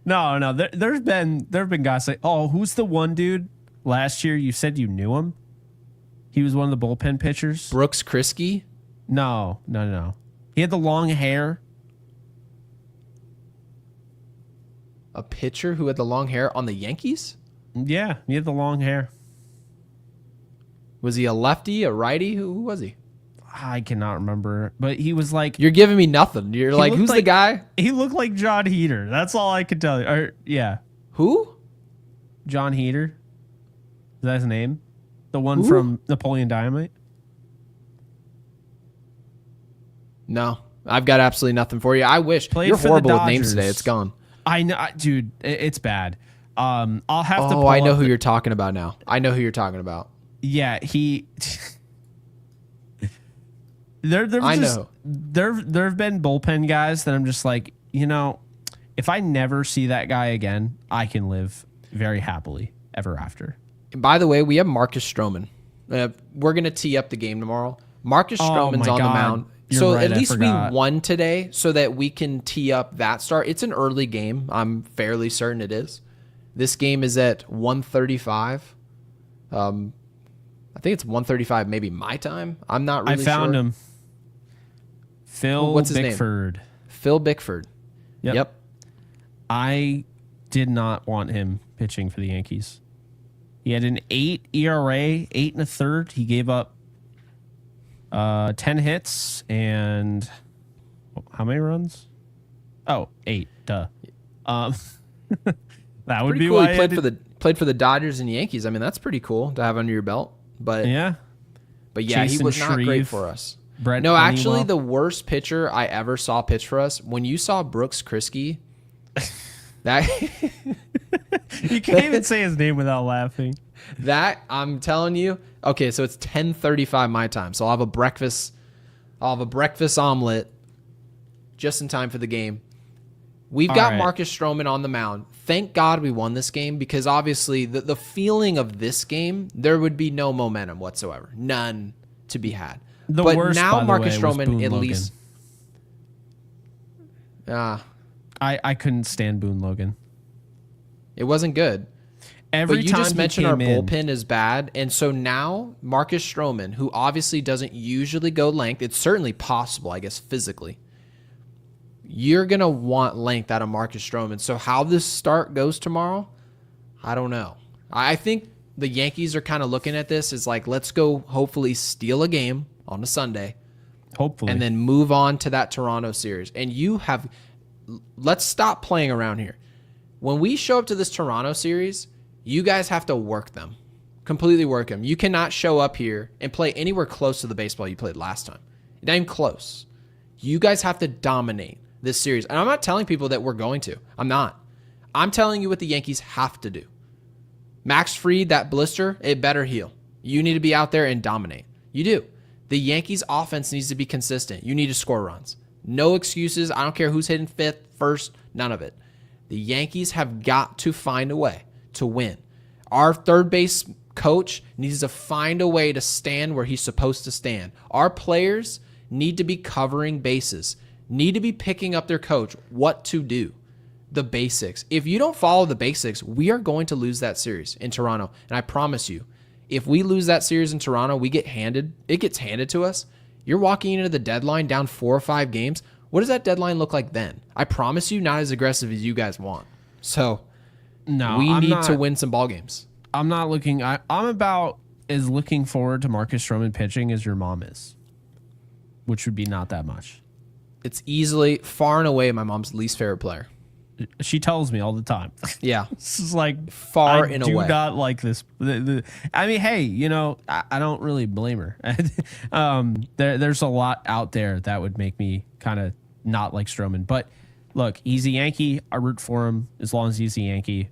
No. There have been guys like, oh, who's the one dude last year you said you knew him? He was one of the bullpen pitchers. Brooks Kriske? No. He had the long hair. A pitcher who had the long hair on the Yankees? Yeah, he had the long hair. Was he a lefty, a righty? Who was he? I cannot remember, but he was like... You're giving me nothing. You're like, who's the guy? He looked like John Heater. That's all I could tell you. Or, yeah. Who? John Heater. Is that his name? The one from Napoleon Dynamite? No. I've got absolutely nothing for you. I wish. You're horrible with names today. It's gone. I know, dude. It's bad. I'll have to. Oh, I know who you're talking about now. I know who you're talking about. Yeah, he. There have been bullpen guys that I'm just like, if I never see that guy again, I can live very happily ever after. And by the way, we have Marcus Stroman. We're gonna tee up the game tomorrow. Marcus Stroman's on the mound. So at least we won today so that we can tee up that start. It's an early game. I'm fairly certain it is. This game is at 1:35. I think it's 1:35, maybe my time. I'm not really sure. I found him. Phil What's his Bickford. name? Phil Bickford. Yep. I did not want him pitching for the Yankees. He had an 8 ERA, 8 1/3. He gave up 10 hits and how many runs? Oh, 8. Duh. That would pretty be cool. why He played for the Dodgers and Yankees. I mean, that's pretty cool to have under your belt. But yeah, he was not great for us. Brett No, Honeywell. actually, the worst pitcher I ever saw pitch for us, when you saw Brooks Kriske, that you can't even say his name without laughing. That, I'm telling you. Okay, so it's 10:35 my time. So I'll have a breakfast omelet just in time for the game. We've got Marcus Stroman on the mound. Thank God we won this game, because obviously the feeling of this game, there would be no momentum whatsoever. None to be had. But worst, now Marcus Stroman at least. I couldn't stand Boone Logan. It wasn't good. But you just mentioned our bullpen is bad, and so now Marcus Stroman, who obviously doesn't usually go length, it's certainly possible, I guess, physically. You're going to want length out of Marcus Stroman. So how this start goes tomorrow, I don't know. I think the Yankees are kind of looking at this as like, let's go hopefully steal a game on a Sunday. Hopefully. And then move on to that Toronto series. And let's stop playing around here. When we show up to this Toronto series, you guys have to work them. Completely work them. You cannot show up here and play anywhere close to the baseball you played last time. Not even close. You guys have to dominate this series. And I'm not telling people that we're going to. I'm not. I'm telling you what the Yankees have to do. Max Fried, that blister, it better heal. You need to be out there and dominate. You do. The Yankees offense needs to be consistent. You need to score runs. No excuses. I don't care who's hitting fifth, first, none of it. The Yankees have got to find a way to win. Our third base coach needs to find a way to stand where he's supposed to stand. Our players need to be covering bases, need to be picking up their coach what to do. The basics. If you don't follow the basics, we are going to lose that series in Toronto. And I promise you, if we lose that series in Toronto, it gets handed to us. You're walking into the deadline down 4 or 5 games. What does that deadline look like then? I promise you, not as aggressive as you guys want. So no, we need to win some ball games. I'm not looking. I'm about as looking forward to Marcus Stroman pitching as your mom is, which would be not that much. It's easily, far and away, my mom's least favorite player. She tells me all the time. Yeah. This is like, far and away. I do not like this. I mean, hey, I don't really blame her. There's a lot out there that would make me kind of not like Stroman. But look, he's a Yankee. I root for him as long as he's a Yankee.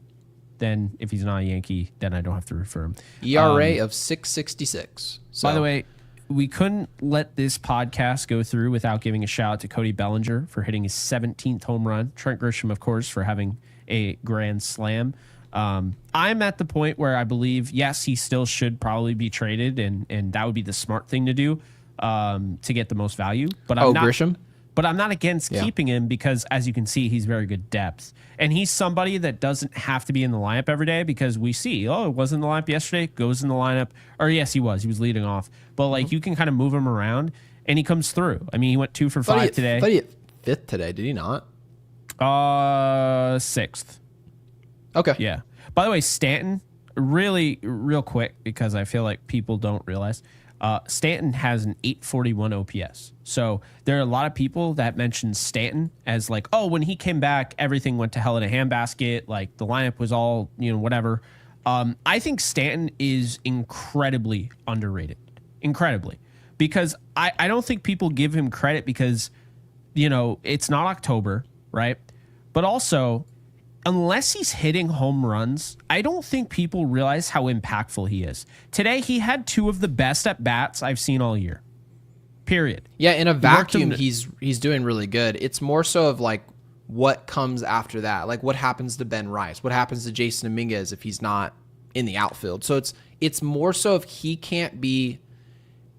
Then if he's not a Yankee, then I don't have to root for him. ERA of 6.66. So. By the way, we couldn't let this podcast go through without giving a shout out to Cody Bellinger for hitting his 17th home run. Trent Grisham, of course, for having a grand slam. I'm at the point where I believe, yes, he still should probably be traded, and that would be the smart thing to do to get the most value. But I'm not, Grisham? But I'm not against keeping him because, as you can see, he's very good depth. And he's somebody that doesn't have to be in the lineup every day because we see, it wasn't in the lineup yesterday, goes in the lineup. Or yes, he was leading off. But like you can kind of move him around and he comes through. I mean, he went 2 for 5 today. I thought he hit 5th today, did he not? 6th. Okay. Yeah. By the way, Stanton, real quick, because I feel like people don't realize, Stanton has an 841 OPS. So there are a lot of people that mention Stanton as like, oh, when he came back, everything went to hell in a handbasket. Like the lineup was all, whatever. I think Stanton is incredibly underrated. Incredibly. Because I don't think people give him credit because, it's not October, right? But also, unless he's hitting home runs, I don't think people realize how impactful he is. Today, he had 2 of the best at-bats I've seen all year. Period. Yeah, in a vacuum, he's doing really good. It's more so of like what comes after that. Like what happens to Ben Rice? What happens to Jason Dominguez if he's not in the outfield? So it's more so if he can't be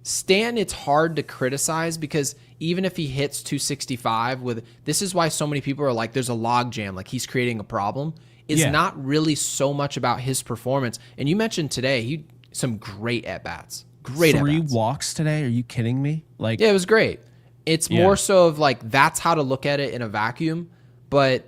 Stan, it's hard to criticize because even if he hits 265 this is why so many people are like, there's a log jam, like he's creating a problem. It's not really so much about his performance. And you mentioned today, he some great at bats. Great at bats. 3 walks today? Are you kidding me? Like, yeah, it was great. It's more so of like that's how to look at it in a vacuum, but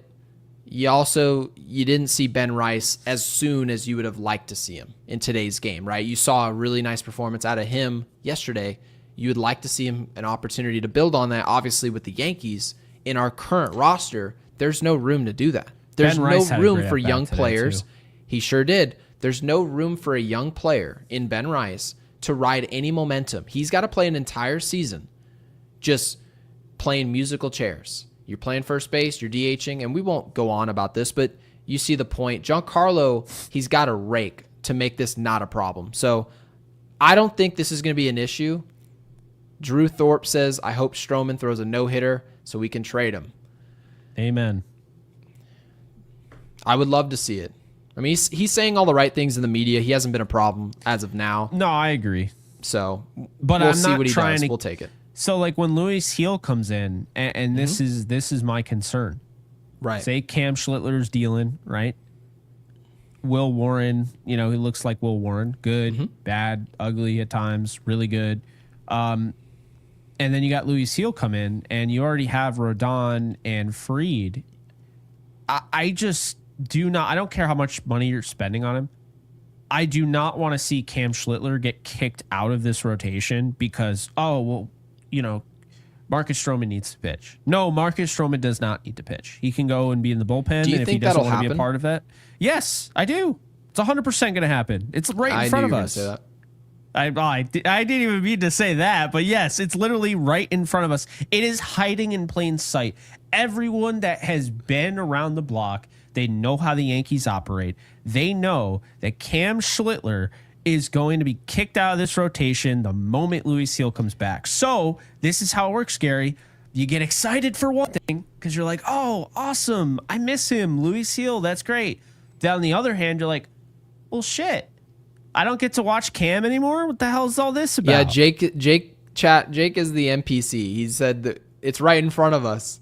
you didn't see Ben Rice as soon as you would have liked to see him in today's game, right? You saw a really nice performance out of him yesterday. You would like to see him an opportunity to build on that. Obviously, with the Yankees in our current roster, there's no room to do that. There's no room for young players. He sure did. There's no room for a young player in Ben Rice to ride any momentum. He's got to play an entire season just playing musical chairs. You're playing first base, you're DHing, and we won't go on about this, but you see the point. Giancarlo, he's got a rake to make this not a problem. So I don't think this is going to be an issue. Drew Thorpe says, I hope Stroman throws a no-hitter so we can trade him. Amen. I would love to see it. I mean, he's saying all the right things in the media. He hasn't been a problem as of now. No, I agree. So but we'll I'm see not what he trying does. to, we'll take it. So like when Luis Heel comes in, and this is my concern. Right. Say Cam Schlittler's dealing, right? Will Warren, he looks like Will Warren. Good, bad, ugly at times, really good. And then you got Luis Heel come in, and you already have Rodon and Fried. I just do not. I don't care how much money you're spending on him. I do not want to see Cam Schlittler get kicked out of this rotation because, Marcus Stroman needs to pitch. No, Marcus Stroman does not need to pitch. He can go and be in the bullpen. Do you and if think he doesn't that'll want to be happen? a part of that, yes, I do. It's 100% going to happen. It's right in front of us. I didn't even mean to say that, but yes, it's literally right in front of us. It is hiding in plain sight. Everyone that has been around the block, they know how the Yankees operate. They know that Cam Schlittler is going to be kicked out of this rotation the moment Luis Heel comes back. So this is how it works, Gary. You get excited for one thing because you're like, oh, awesome. I miss him. Luis Heel, that's great. Then on the other hand, you're like, well, shit. I don't get to watch Cam anymore. What the hell is all this about? Yeah, Jake is the NPC. He said that it's right in front of us.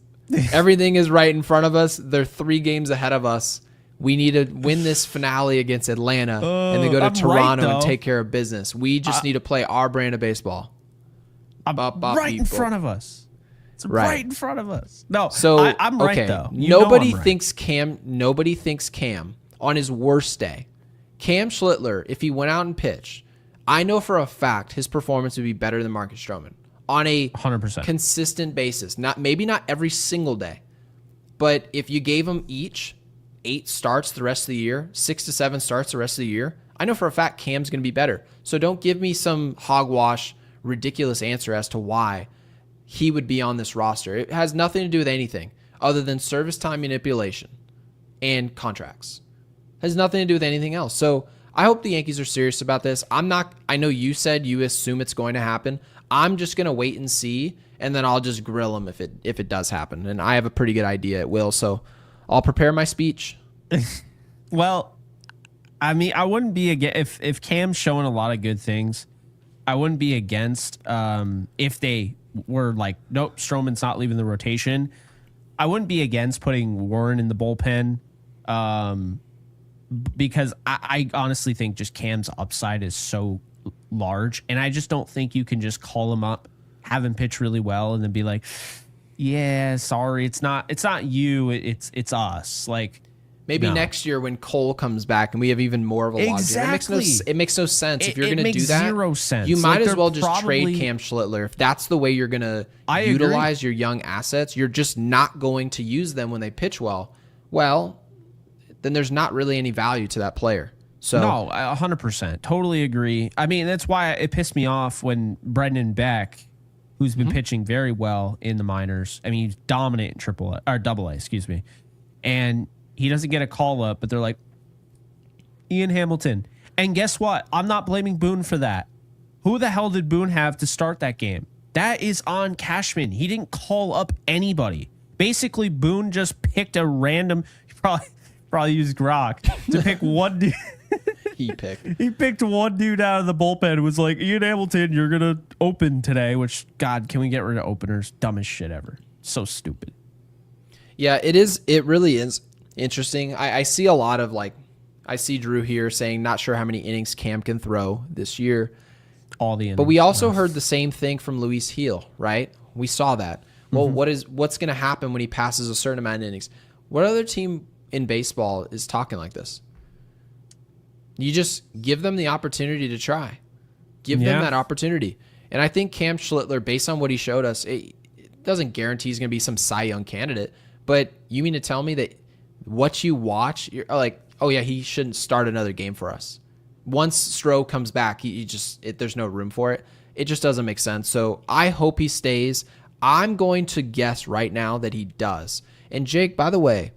Everything is right in front of us. They're 3 games ahead of us. We need to win this finale against Atlanta and then go to Toronto and take care of business. We just need to play our brand of baseball. Right in front of us. It's right in front of us. No, so I'm right though. Nobody thinks Cam on his worst day. Cam Schlittler, if he went out and pitched, I know for a fact his performance would be better than Marcus Stroman on a 100% consistent basis. Maybe not every single day, but if you gave him each 8 starts the rest of the year, 6 to 7 starts the rest of the year, I know for a fact Cam's going to be better. So don't give me some hogwash, ridiculous answer as to why he would be on this roster. It has nothing to do with anything other than service time manipulation and contracts. Has nothing to do with anything else. So I hope the Yankees are serious about this. I know you said you assume it's going to happen. I'm just going to wait and see, and then I'll just grill them if it does happen. And I have a pretty good idea it will. So I'll prepare my speech. Well, I mean, I wouldn't be against if Cam's showing a lot of good things. I wouldn't be against if they were like, nope, Stroman's not leaving the rotation. I wouldn't be against putting Warren in the bullpen. Because I honestly think just Cam's upside is so large, and I just don't think you can just call him up, have him pitch really well, and then be like, "Yeah, sorry, it's not you, it's us." Like maybe next year when Cole comes back and we have even more of a exactly. It makes no sense if you're going to do that. 0 sense. You might as well just trade Cam Schlittler if that's the way you're going to utilize your young assets. You're just not going to use them when they pitch well. Well, then there's not really any value to that player. So no, 100%. Totally agree. I mean, that's why it pissed me off when Brendan Beck, who's been pitching very well in the minors, I mean, he's dominant in AA, excuse me. And he doesn't get a call up, but they're like, Ian Hamilton. And guess what? I'm not blaming Boone for that. Who the hell did Boone have to start that game? That is on Cashman. He didn't call up anybody. Basically, Boone just picked a random, probably used Grok to pick one dude. He picked one dude out of the bullpen and was like, Ian Hamilton, you're going to open today, which, God, can we get rid of openers? Dumbest shit ever. So stupid. Yeah, it is. It really is interesting. I see a lot of I see Drew here saying not sure how many innings Cam can throw this year. All the innings. But we also heard the same thing from Luis Heel, right? We saw that. Well, what's going to happen when he passes a certain amount of innings? What other team in baseball is talking like this? You just give them the opportunity to try. Give them that opportunity. And I think Cam Schlittler, based on what he showed us, it doesn't guarantee he's going to be some Cy Young candidate. But you mean to tell me that what you watch, you're like, oh yeah, he shouldn't start another game for us. Once Stroh comes back, there's no room for it. It just doesn't make sense. So I hope he stays. I'm going to guess right now that he does. And Jake, by the way,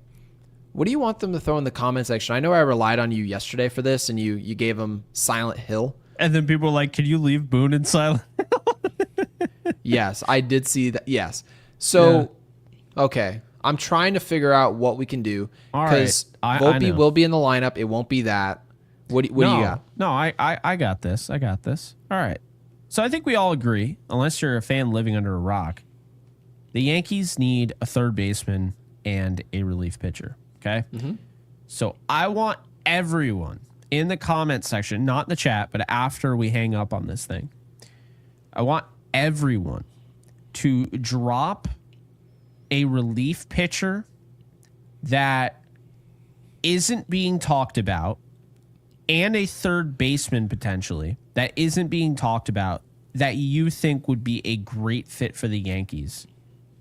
what do you want them to throw in the comment section? I know I relied on you yesterday for this, and you gave them Silent Hill. And then people were like, can you leave Boone in Silent Hill? Yes, I did see that. Yes. So, okay. I'm trying to figure out what we can do. Because Volpe will be in the lineup. It won't be that. What do you got? No, I got this. I got this. All right. So I think we all agree, unless you're a fan living under a rock, the Yankees need a third baseman and a relief pitcher. Okay? Mm-hmm. So I want everyone in the comment section, not in the chat, but after we hang up on this thing, I want everyone to drop a relief pitcher that isn't being talked about and a third baseman potentially that isn't being talked about that you think would be a great fit for the Yankees.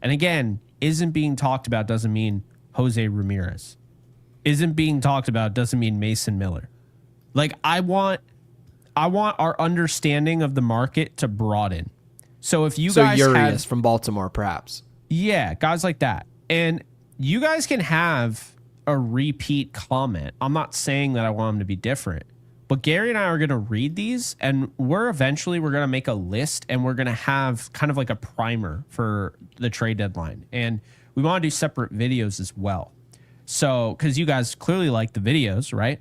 And again, isn't being talked about doesn't mean Jose Ramirez. Isn't being talked about doesn't mean Mason Miller. Like I want our understanding of the market to broaden. So if you guys Urias from Baltimore, perhaps. Yeah, guys like that. And you guys can have a repeat comment. I'm not saying that I want them to be different, but Gary and I are going to read these, and we're going to make a list, and we're going to have kind of like a primer for the trade deadline. And we want to do separate videos as well. So, because you guys clearly like the videos, right?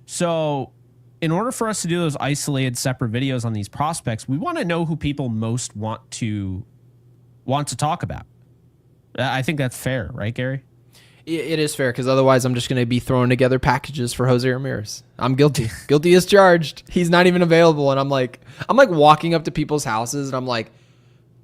So in order for us to do those isolated separate videos on these prospects, we want to know who people most want to talk about. I think that's fair, right, Gary? It is fair, because otherwise I'm just going to be throwing together packages for Jose Ramirez. I'm guilty. Guilty as charged. He's not even available, and I'm like walking up to people's houses, and I'm like,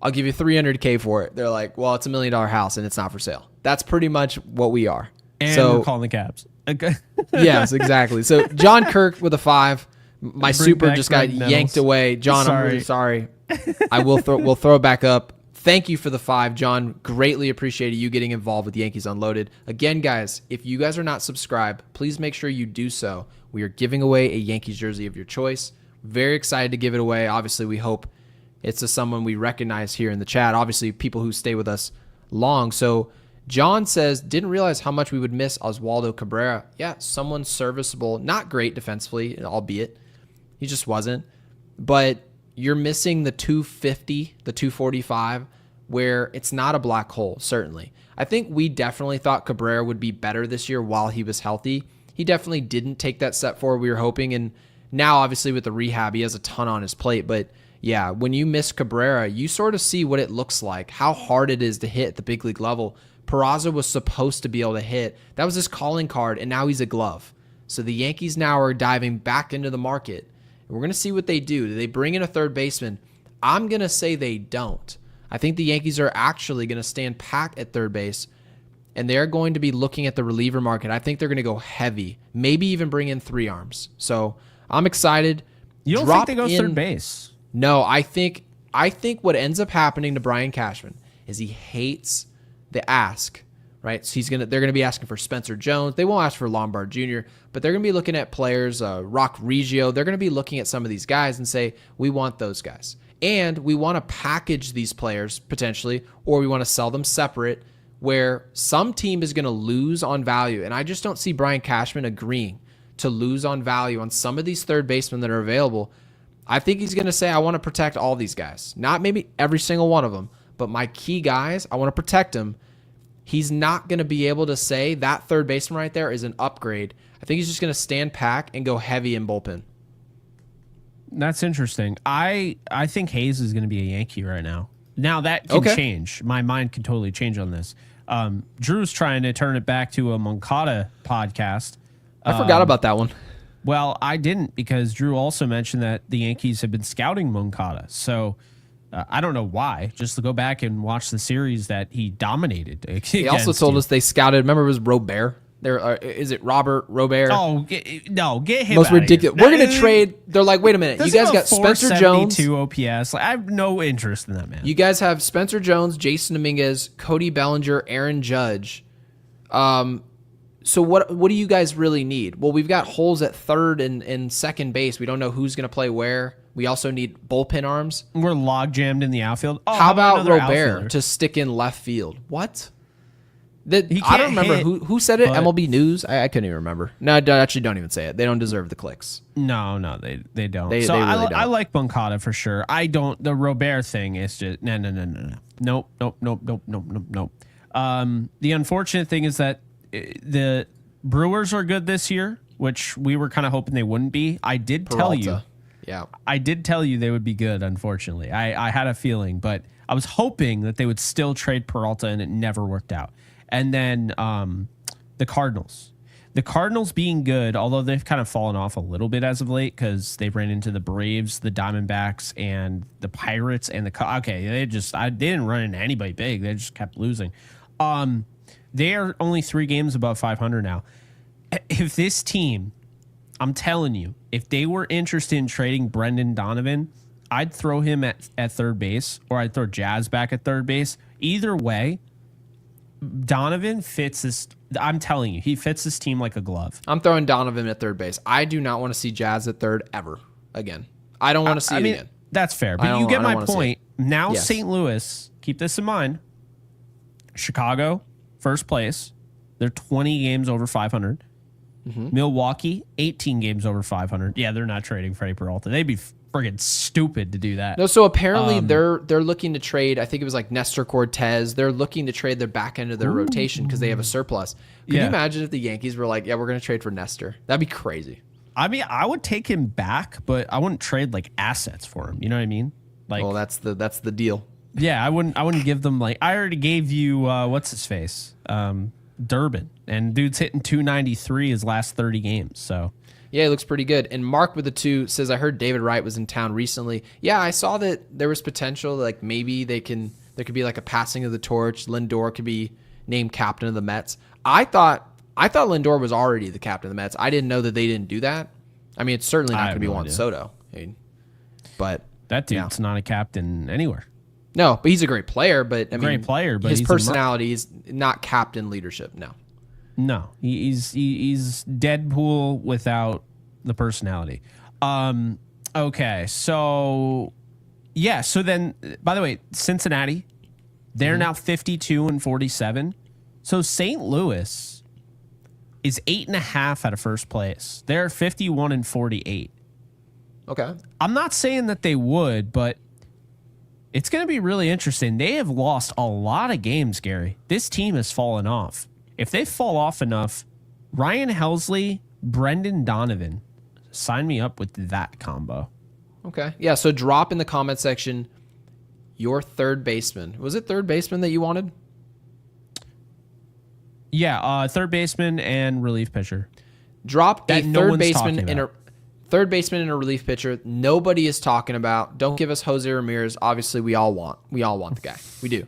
I'll give you $300K for it. They're like, well, it's $1 million house, and it's not for sale. That's pretty much what we are. And we're calling the cabs. Okay. Yes, exactly. So John Kirk with a 5. My super just got yanked away. John, I'm really sorry. We'll throw it back up. Thank you for the 5, John. Greatly appreciated you getting involved with Yankees Unloaded. Again, guys, if you guys are not subscribed, please make sure you do so. We are giving away a Yankees jersey of your choice. Very excited to give it away. Obviously, we hope it's to someone we recognize here in the chat. Obviously, people who stay with us long. So John says, didn't realize how much we would miss Oswaldo Cabrera. Yeah, someone serviceable. Not great defensively, albeit. He just wasn't. But you're missing the 250, the 245, where it's not a black hole, certainly. I think we definitely thought Cabrera would be better this year while he was healthy. He definitely didn't take that step forward we were hoping, and now obviously with the rehab, he has a ton on his plate. But yeah, when you miss Cabrera, you sort of see what it looks like, how hard it is to hit at the big league level. Peraza was supposed to be able to hit. That was his calling card, and now he's a glove. So the Yankees now are diving back into the market. We're going to see what they do. Do they bring in a third baseman? I'm going to say they don't. I think the Yankees are actually going to stand pat at third base, and they're going to be looking at the reliever market. I think they're going to go heavy, maybe even bring in 3 arms. So I'm excited. You don't think they go third base? No, I think what ends up happening to Brian Cashman is he hates the ask. Right, so they're going to be asking for Spencer Jones. They won't ask for Lombard Jr., but they're going to be looking at players, Rock Reggio. They're going to be looking at some of these guys and say, we want those guys. And we want to package these players potentially, or we want to sell them separate, where some team is going to lose on value. And I just don't see Brian Cashman agreeing to lose on value on some of these third basemen that are available. I think he's going to say, I want to protect all these guys. Not maybe every single one of them, but my key guys, I want to protect them. He's not going to be able to say that third baseman right there is an upgrade. I think he's just going to stand pack and go heavy in bullpen. That's interesting. I think Hayes is going to be a Yankee right now. Now that can change. My mind can totally change on this. Drew's trying to turn it back to a Moncada podcast. I forgot about that one. Well, I didn't, because Drew also mentioned that the Yankees have been scouting Moncada. So I don't know why. Just to go back and watch the series that he dominated. He also told us they scouted. Remember, it was Robert. Is it Robert Robert? Oh, no, get him. Most out ridiculous. Of here. We're gonna trade. They're like, wait a minute. You guys got Spencer Jones, 2 OPS. Like, I have no interest in that, man. You guys have Spencer Jones, Jason Dominguez, Cody Bellinger, Aaron Judge. So what do you guys really need? Well, we've got holes at third and second base. We don't know who's gonna play where. We also need bullpen arms. We're log jammed in the outfield. Oh, how about Robert outfielder to stick in left field? What? I don't remember who said it. MLB News. I couldn't even remember. No, actually, don't even say it. They don't deserve the clicks. No, they don't. They really don't. I like Moncada for sure. I don't. The Robert thing is just no. Nope. The unfortunate thing is that the Brewers are good this year, which we were kind of hoping they wouldn't be. I did tell you. Yeah. I did tell you they would be good, unfortunately. I had a feeling, but I was hoping that they would still trade Peralta, and it never worked out. And then the Cardinals. The Cardinals being good, although they've kind of fallen off a little bit as of late because they ran into the Braves, the Diamondbacks, and the Pirates, and they didn't run into anybody big. They just kept losing. They are only 3 games above 500 now. If this team, I'm telling you, if they were interested in trading Brendan Donovan, I'd throw him at third base, or I'd throw Jazz back at third base. Either way, Donovan fits this. I'm telling you, he fits this team like a glove. I'm throwing Donovan at third base. I do not want to see Jazz at third ever again. I don't want to see it again. That's fair, but you get my point. Now, yes. St. Louis, keep this in mind. Chicago, first place. They're 20 games over 500. Mm-hmm. Milwaukee, 18 games over 500. Yeah, they're not trading Freddie Peralta. They'd be friggin' stupid to do that. No, so apparently they're looking to trade. I think it was like Nestor Cortez. They're looking to trade their back end of their rotation because they have a surplus. Can you imagine if the Yankees were like, yeah, we're going to trade for Nestor? That'd be crazy. I mean, I would take him back, but I wouldn't trade like assets for him. You know what I mean? Like, well, that's the deal. Yeah, I wouldn't give them like, I already gave you what's his face, Durbin, and dude's hitting 293 his last 30 games. So yeah, he looks pretty good. And Mark with the 2 says, I heard David Wright was in town recently. Yeah, I saw that there was potential, like maybe there could be like a passing of the torch. Lindor could be named captain of the Mets. I thought Lindor was already the captain of the Mets. I didn't know that they didn't do that. I mean, it's certainly not going to be Juan Soto. But that dude's not a captain anywhere. No, but he's a great player. But great player, but his personality is not captain leadership. No, he's Deadpool without the personality. Okay, so yeah, so then by the way, Cincinnati, they're now 52-47. So St. Louis is 8.5 out of first place. They're 51-48. Okay. I'm not saying that they would, but it's going to be really interesting. They have lost a lot of games, Gary. This team has fallen off. If they fall off enough, Ryan Helsley, Brendan Donovan, sign me up with that combo. Okay. Yeah, so drop in the comment section your third baseman. Was it third baseman that you wanted? Yeah, third baseman and relief pitcher. Drop a third baseman and a relief pitcher. Nobody is talking about. Don't give us Jose Ramirez. Obviously, we all want the guy. We do.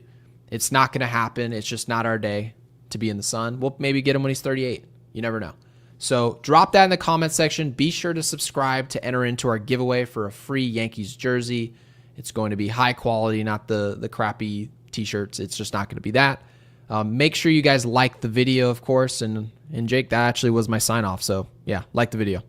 It's not going to happen. It's just not our day to be in the sun. We'll maybe get him when he's 38. You never know. So drop that in the comment section. Be sure to subscribe to enter into our giveaway for a free Yankees jersey. It's going to be high quality, not the crappy t-shirts. It's just not going to be that. Make sure you guys like the video, of course. And Jake, that actually was my sign off. So yeah, like the video.